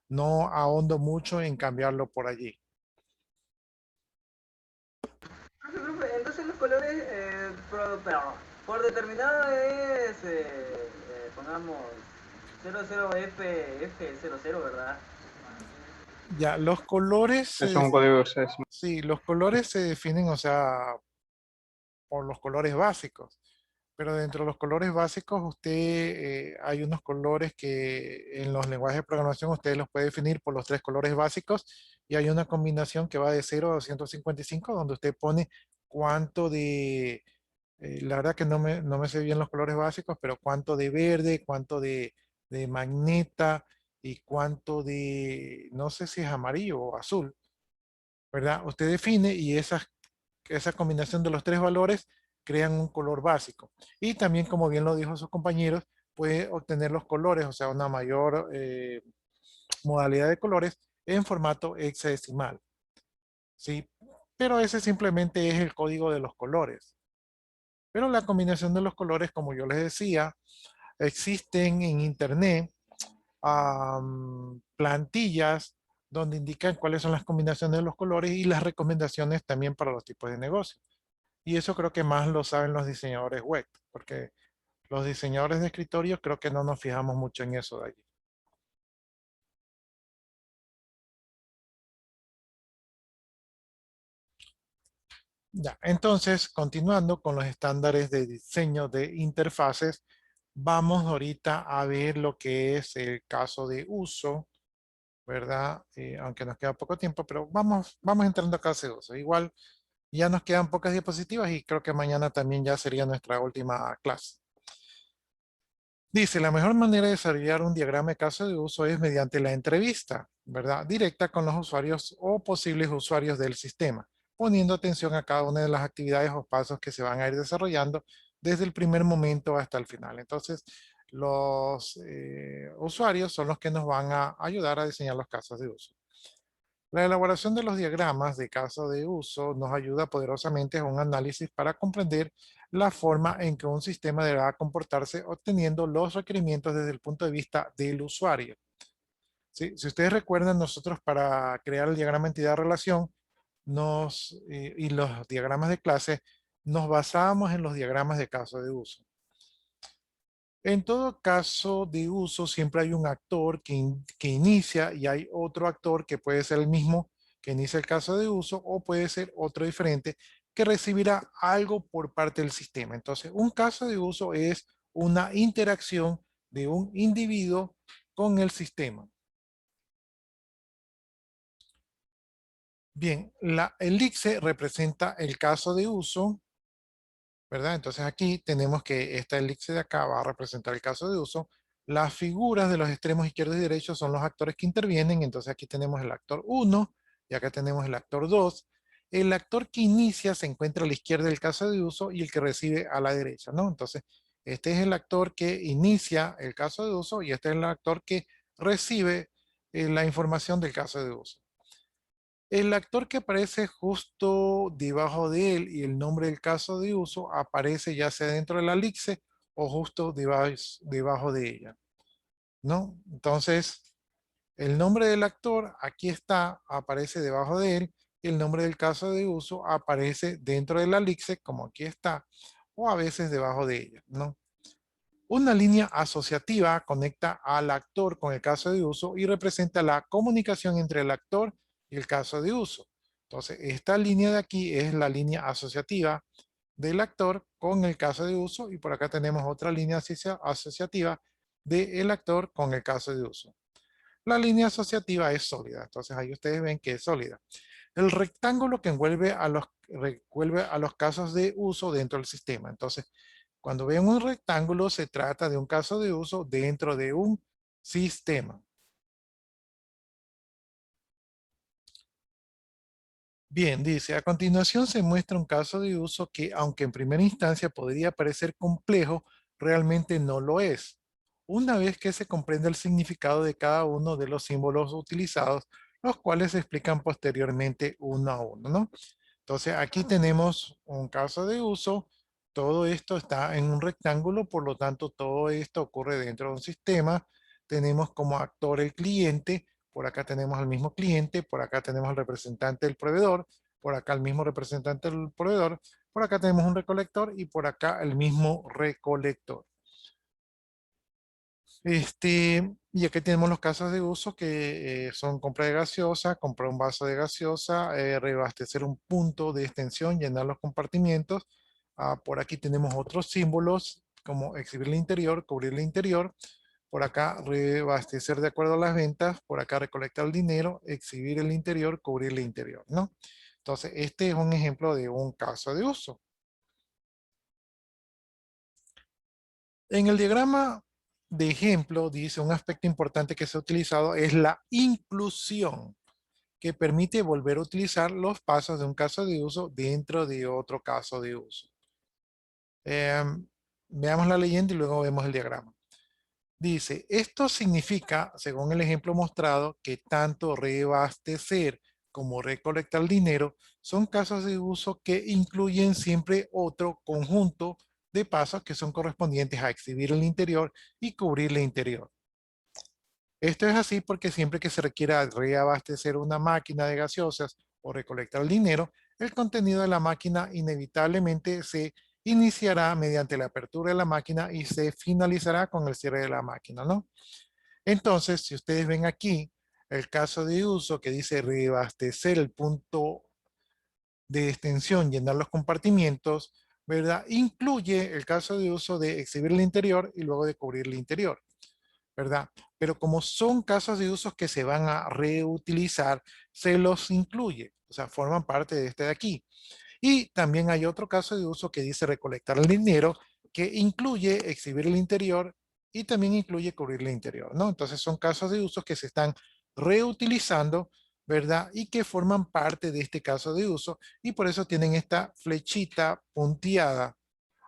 no ahondo mucho en cambiarlo por allí. Entonces los colores, pero por determinado es, pongamos 00FF00, ¿verdad? Ya, los colores, Eso es un código CSS. sí, los colores se definen, o sea, por los colores básicos. Pero dentro de los colores básicos, hay unos colores que en los lenguajes de programación usted los puede definir por los 3 colores básicos y hay una combinación que va de 0 a 255 donde usted pone cuánto de, la verdad que no me sé bien los colores básicos, pero cuánto de verde, cuánto de magneta y cuánto de, no sé si es amarillo o azul, ¿verdad? Usted define y esa combinación de los 3 valores crean un color básico. Y también, como bien lo dijo sus compañeros, puede obtener los colores, o sea, una mayor modalidad de colores en formato hexadecimal. ¿Sí? Pero ese simplemente es el código de los colores. Pero la combinación de los colores, como yo les decía, existen en internet plantillas donde indican cuáles son las combinaciones de los colores y las recomendaciones también para los tipos de negocio. Y eso creo que más lo saben los diseñadores web, porque los diseñadores de escritorio creo que no nos fijamos mucho en eso de allí. Ya, entonces, continuando con los estándares de diseño de interfaces, vamos ahorita a ver lo que es el caso de uso, ¿verdad? Aunque nos queda poco tiempo, pero vamos entrando a caso de uso. Igual ya nos quedan pocas diapositivas y creo que mañana también ya sería nuestra última clase. Dice, la mejor manera de desarrollar un diagrama de caso de uso es mediante la entrevista, ¿verdad? Directa con los usuarios o posibles usuarios del sistema, poniendo atención a cada una de las actividades o pasos que se van a ir desarrollando desde el primer momento hasta el final. Entonces, los usuarios son los que nos van a ayudar a diseñar los casos de uso. La elaboración de los diagramas de caso de uso nos ayuda poderosamente a un análisis para comprender la forma en que un sistema deberá comportarse obteniendo los requerimientos desde el punto de vista del usuario. ¿Sí? Si ustedes recuerdan, nosotros para crear el diagrama entidad-relación y los diagramas de clase, nos basábamos en los diagramas de caso de uso. En todo caso de uso siempre hay un actor que inicia y hay otro actor que puede ser el mismo que inicia el caso de uso o puede ser otro diferente que recibirá algo por parte del sistema. Entonces, un caso de uso es una interacción de un individuo con el sistema. Bien, la elipse representa el caso de uso, ¿verdad? Entonces aquí tenemos que esta elipse de acá va a representar el caso de uso. Las figuras de los extremos izquierdos y derechos son los actores que intervienen. Entonces aquí tenemos el actor 1 y acá tenemos el actor 2. El actor que inicia se encuentra a la izquierda del caso de uso y el que recibe a la derecha, ¿no? Entonces este es el actor que inicia el caso de uso y este es el actor que recibe la información del caso de uso. El actor que aparece justo debajo de él y el nombre del caso de uso aparece ya sea dentro de la elipse o justo debajo de ella, ¿no? Entonces, el nombre del actor aquí está, aparece debajo de él y el nombre del caso de uso aparece dentro de la elipse como aquí está o a veces debajo de ella, ¿no? Una línea asociativa conecta al actor con el caso de uso y representa la comunicación entre el actor y el caso de uso. Entonces, esta línea de aquí es la línea asociativa del actor con el caso de uso, y por acá tenemos otra línea asociativa del actor con el caso de uso. La línea asociativa es sólida, entonces ahí ustedes ven que es sólida. El rectángulo que envuelve a los casos de uso dentro del sistema. Entonces, cuando ven un rectángulo, se trata de un caso de uso dentro de un sistema. Bien, dice, a continuación se muestra un caso de uso que, aunque en primera instancia podría parecer complejo, realmente no lo es. Una vez que se comprende el significado de cada uno de los símbolos utilizados, los cuales se explican posteriormente uno a uno, ¿no? Entonces, aquí tenemos un caso de uso. Todo esto está en un rectángulo, por lo tanto, todo esto ocurre dentro de un sistema. Tenemos como actor el cliente. Por acá tenemos al mismo cliente, por acá tenemos al representante del proveedor, por acá el mismo representante del proveedor, por acá tenemos un recolector y por acá el mismo recolector. Y aquí tenemos los casos de uso que son compra de gaseosa, comprar un vaso de gaseosa, reabastecer un punto de extensión, llenar los compartimientos. Por aquí tenemos otros símbolos como exhibir el interior, cubrir el interior. Por acá reabastecer de acuerdo a las ventas, por acá recolectar el dinero, exhibir el interior, cubrir el interior, ¿no? Entonces, este es un ejemplo de un caso de uso. En el diagrama de ejemplo, dice un aspecto importante que se ha utilizado es la inclusión, que permite volver a utilizar los pasos de un caso de uso dentro de otro caso de uso. Veamos la leyenda y luego vemos el diagrama. Dice, esto significa, según el ejemplo mostrado, que tanto reabastecer como recolectar el dinero son casos de uso que incluyen siempre otro conjunto de pasos que son correspondientes a exhibir el interior y cubrir el interior. Esto es así porque siempre que se requiera reabastecer una máquina de gaseosas o recolectar el dinero, el contenido de la máquina inevitablemente se iniciará mediante la apertura de la máquina y se finalizará con el cierre de la máquina, ¿no? Entonces, si ustedes ven aquí el caso de uso que dice reabastecer el punto de extensión, llenar los compartimientos, ¿verdad? Incluye el caso de uso de exhibir el interior y luego de cubrir el interior, ¿verdad? Pero como son casos de usos que se van a reutilizar, se los incluye, o sea, forman parte de este de aquí. Y también hay otro caso de uso que dice recolectar el dinero, que incluye exhibir el interior y también incluye cubrir el interior, ¿no? Entonces son casos de uso que se están reutilizando, ¿verdad? Y que forman parte de este caso de uso y por eso tienen esta flechita punteada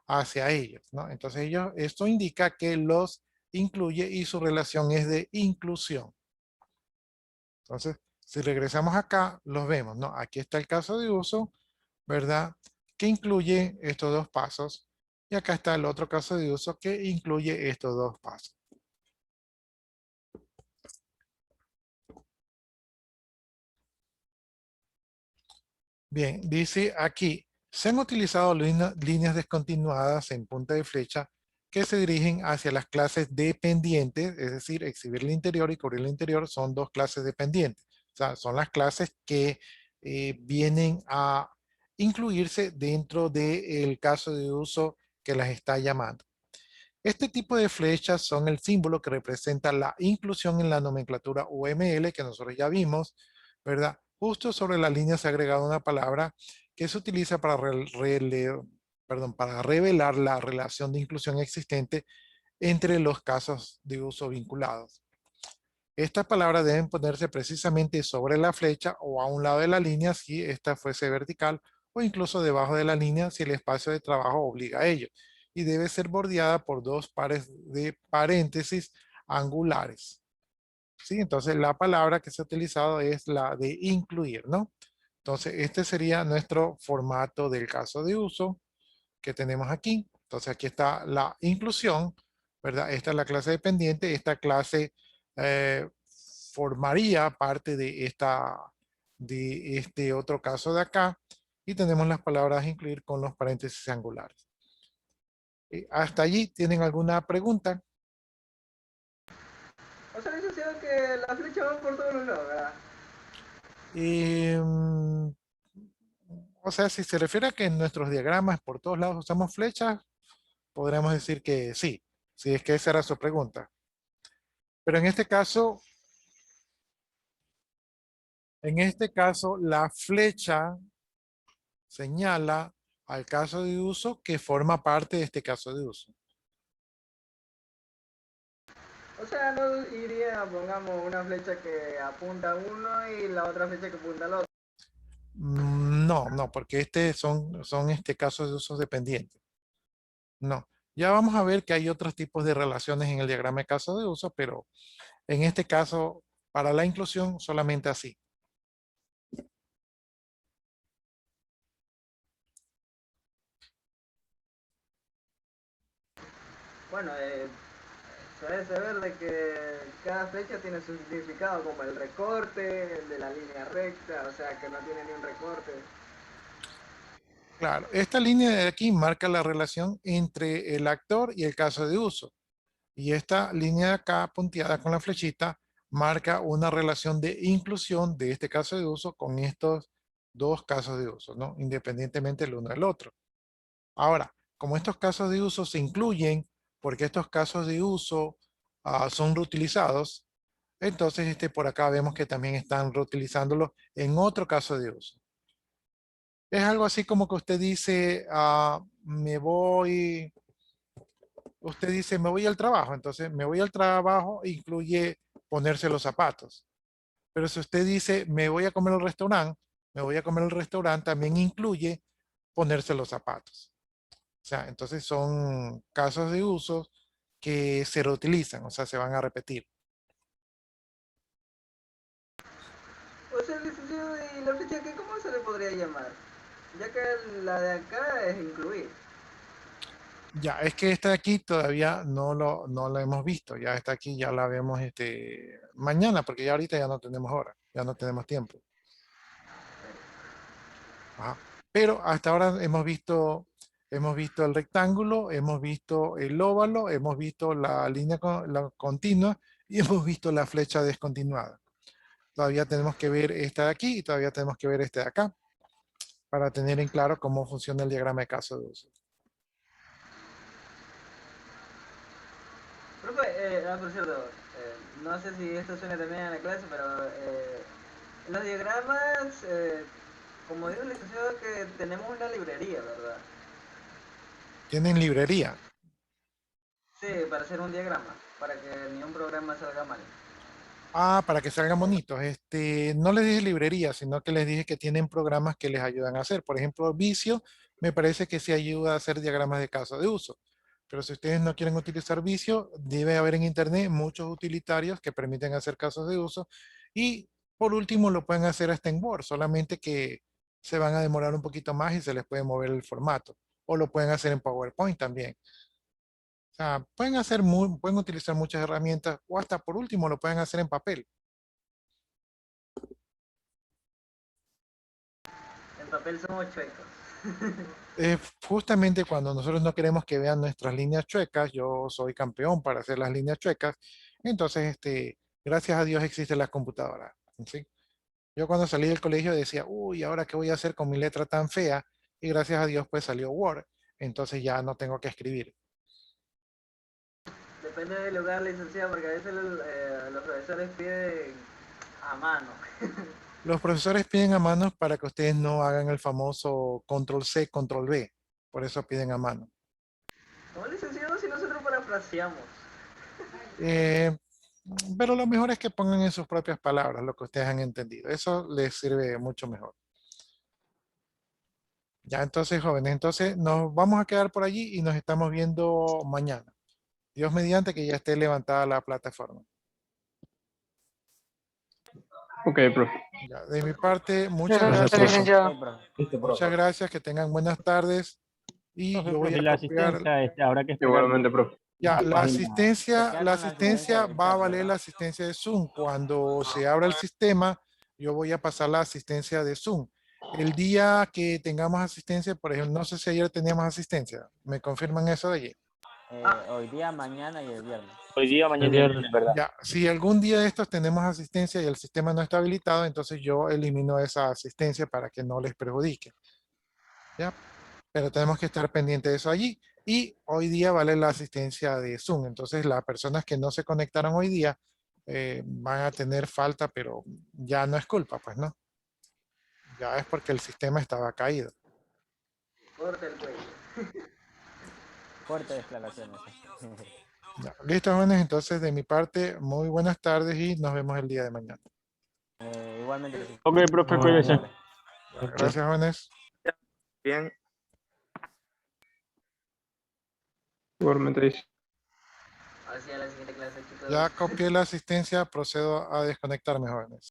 hacia ellos, ¿no? Entonces esto indica que los incluye y su relación es de inclusión. Entonces, si regresamos acá, los vemos, ¿no? Aquí está el caso de uso, ¿verdad? Que incluye estos dos pasos. Y acá está el otro caso de uso que incluye estos dos pasos. Bien, dice aquí, se han utilizado líneas descontinuadas en punta de flecha que se dirigen hacia las clases dependientes, es decir, exhibir el interior y cubrir el interior son dos clases dependientes. O sea, son las clases que vienen a incluirse dentro del caso de uso que las está llamando. Este tipo de flechas son el símbolo que representa la inclusión en la nomenclatura UML que nosotros ya vimos, ¿verdad? Justo sobre la línea se ha agregado una palabra que se utiliza para, para revelar la relación de inclusión existente entre los casos de uso vinculados. Estas palabras deben ponerse precisamente sobre la flecha o a un lado de la línea si esta fuese vertical o incluso debajo de la línea si el espacio de trabajo obliga a ello. Y debe ser bordeada por dos pares de paréntesis angulares. ¿Sí? Entonces la palabra que se ha utilizado es la de incluir, ¿no? Entonces este sería nuestro formato del caso de uso que tenemos aquí. Entonces aquí está la inclusión, ¿verdad? Esta es la clase dependiente, esta clase formaría parte de este otro caso de acá y tenemos las palabras incluir con los paréntesis angulares. ¿Hasta allí tienen alguna pregunta? O sea, licenciado, que la flecha va por todos los lados, ¿verdad? O sea, si se refiere a que en nuestros diagramas por todos lados usamos flechas, podríamos decir que sí, si es que esa era su pregunta. Pero en este caso, la flecha señala al caso de uso que forma parte de este caso de uso. O sea, no iría, pongamos, una flecha que apunta a uno y la otra flecha que apunta al otro. No, porque son casos de usos dependientes. No. Ya vamos a ver que hay otros tipos de relaciones en el diagrama de caso de uso, pero en este caso, para la inclusión, solamente así. Bueno, se debe saber de que cada flecha tiene su significado, como el recorte, el de la línea recta, o sea, que no tiene ni un recorte. Claro, esta línea de aquí marca la relación entre el actor y el caso de uso. Y esta línea de acá, punteada con la flechita, marca una relación de inclusión de este caso de uso con estos dos casos de uso, ¿no? Independientemente el uno del otro. Ahora, como estos casos de uso se incluyen, porque estos casos de uso son reutilizados, entonces por acá vemos que también están reutilizándolo en otro caso de uso. Es algo así como que usted dice, usted dice, me voy al trabajo. Entonces, me voy al trabajo incluye ponerse los zapatos. Pero si usted dice, me voy a comer al restaurante, también incluye ponerse los zapatos. O sea, entonces son casos de uso que se reutilizan, o sea, se van a repetir. O sea, licenciado, ¿y la flecha que cómo se le podría llamar? Ya que la de acá es incluir. Ya, es que esta de aquí todavía no la hemos visto. Ya está aquí, ya la vemos mañana, porque ya ahorita ya no tenemos hora, ya no tenemos tiempo. Ajá. Pero hasta ahora hemos visto el rectángulo, hemos visto el óvalo, hemos visto la línea la continua y hemos visto la flecha descontinuada. Todavía tenemos que ver esta de aquí y todavía tenemos que ver este de acá para tener en claro cómo funciona el diagrama de caso de uso. Profe, por cierto, no sé si esto suena también en la clase, pero los diagramas, como dijo el licenciado, que tenemos una librería, ¿verdad? ¿Tienen librería? Sí, para hacer un diagrama, para que ni un programa salga mal. Para que salgan bonitos. No les dije librería, sino que les dije que tienen programas que les ayudan a hacer. Por ejemplo, Visio me parece que sí ayuda a hacer diagramas de caso de uso. Pero si ustedes no quieren utilizar Visio, debe haber en Internet muchos utilitarios que permiten hacer casos de uso. Y por último, lo pueden hacer hasta en Word, solamente que se van a demorar un poquito más y se les puede mover el formato. O lo pueden hacer en PowerPoint también. O sea, pueden utilizar muchas herramientas o hasta por último lo pueden hacer en papel. En papel somos chuecos. Justamente cuando nosotros no queremos que vean nuestras líneas chuecas, yo soy campeón para hacer las líneas chuecas, entonces gracias a Dios existen las computadoras. ¿Sí? Yo cuando salí del colegio decía, uy, ¿ahora qué voy a hacer con mi letra tan fea? Y gracias a Dios pues salió Word, entonces ya no tengo que escribir. Depende del lugar, licenciado, porque a veces los profesores piden a mano. Los profesores piden a mano para que ustedes no hagan el famoso control C, control V, por eso piden a mano. Como licenciado, si nosotros parafraseamos. Eh, pero lo mejor es que pongan en sus propias palabras lo que ustedes han entendido. Eso les sirve mucho mejor. Ya entonces, jóvenes, entonces nos vamos a quedar por allí y nos estamos viendo mañana. Dios mediante que ya esté levantada la plataforma. Ok, profe. Ya, de mi parte, muchas Gracias, gracias. licenciado. Muchas gracias, que tengan buenas tardes. Y yo voy Y a la copiar. asistencia, habrá que esperar. Igualmente, profe. Ya, la Se asistencia queda con la asistencia de va a chat, valer la ¿verdad? asistencia de Zoom. Cuando se abra el sistema, yo voy a pasar la asistencia de Zoom. El día que tengamos asistencia, por ejemplo, no sé si ayer teníamos asistencia. ¿Me confirman eso de allí? Hoy día, mañana y el viernes. Hoy día, mañana y viernes. viernes, ¿verdad? Ya, si algún día de estos tenemos asistencia y el sistema no está habilitado, entonces yo elimino esa asistencia para que no les perjudique. ¿ya? Pero tenemos que estar pendientes de eso allí. Y hoy día vale la asistencia de Zoom. Entonces, las personas que no se conectaron hoy día van a tener falta, pero ya no es culpa, pues no. Ya es porque el sistema estaba caído. Corta el cuello. Fuertes declaraciones. Ya. Listo, jóvenes. Entonces, de mi parte, muy buenas tardes y nos vemos el día de mañana. Igualmente. les- Ok, profe, No, cuídese. no. Ya, gracias, jóvenes. Bien. Igualmente dice. Hacia la siguiente clase, chicos. Ya copié la asistencia, procedo a desconectarme, jóvenes.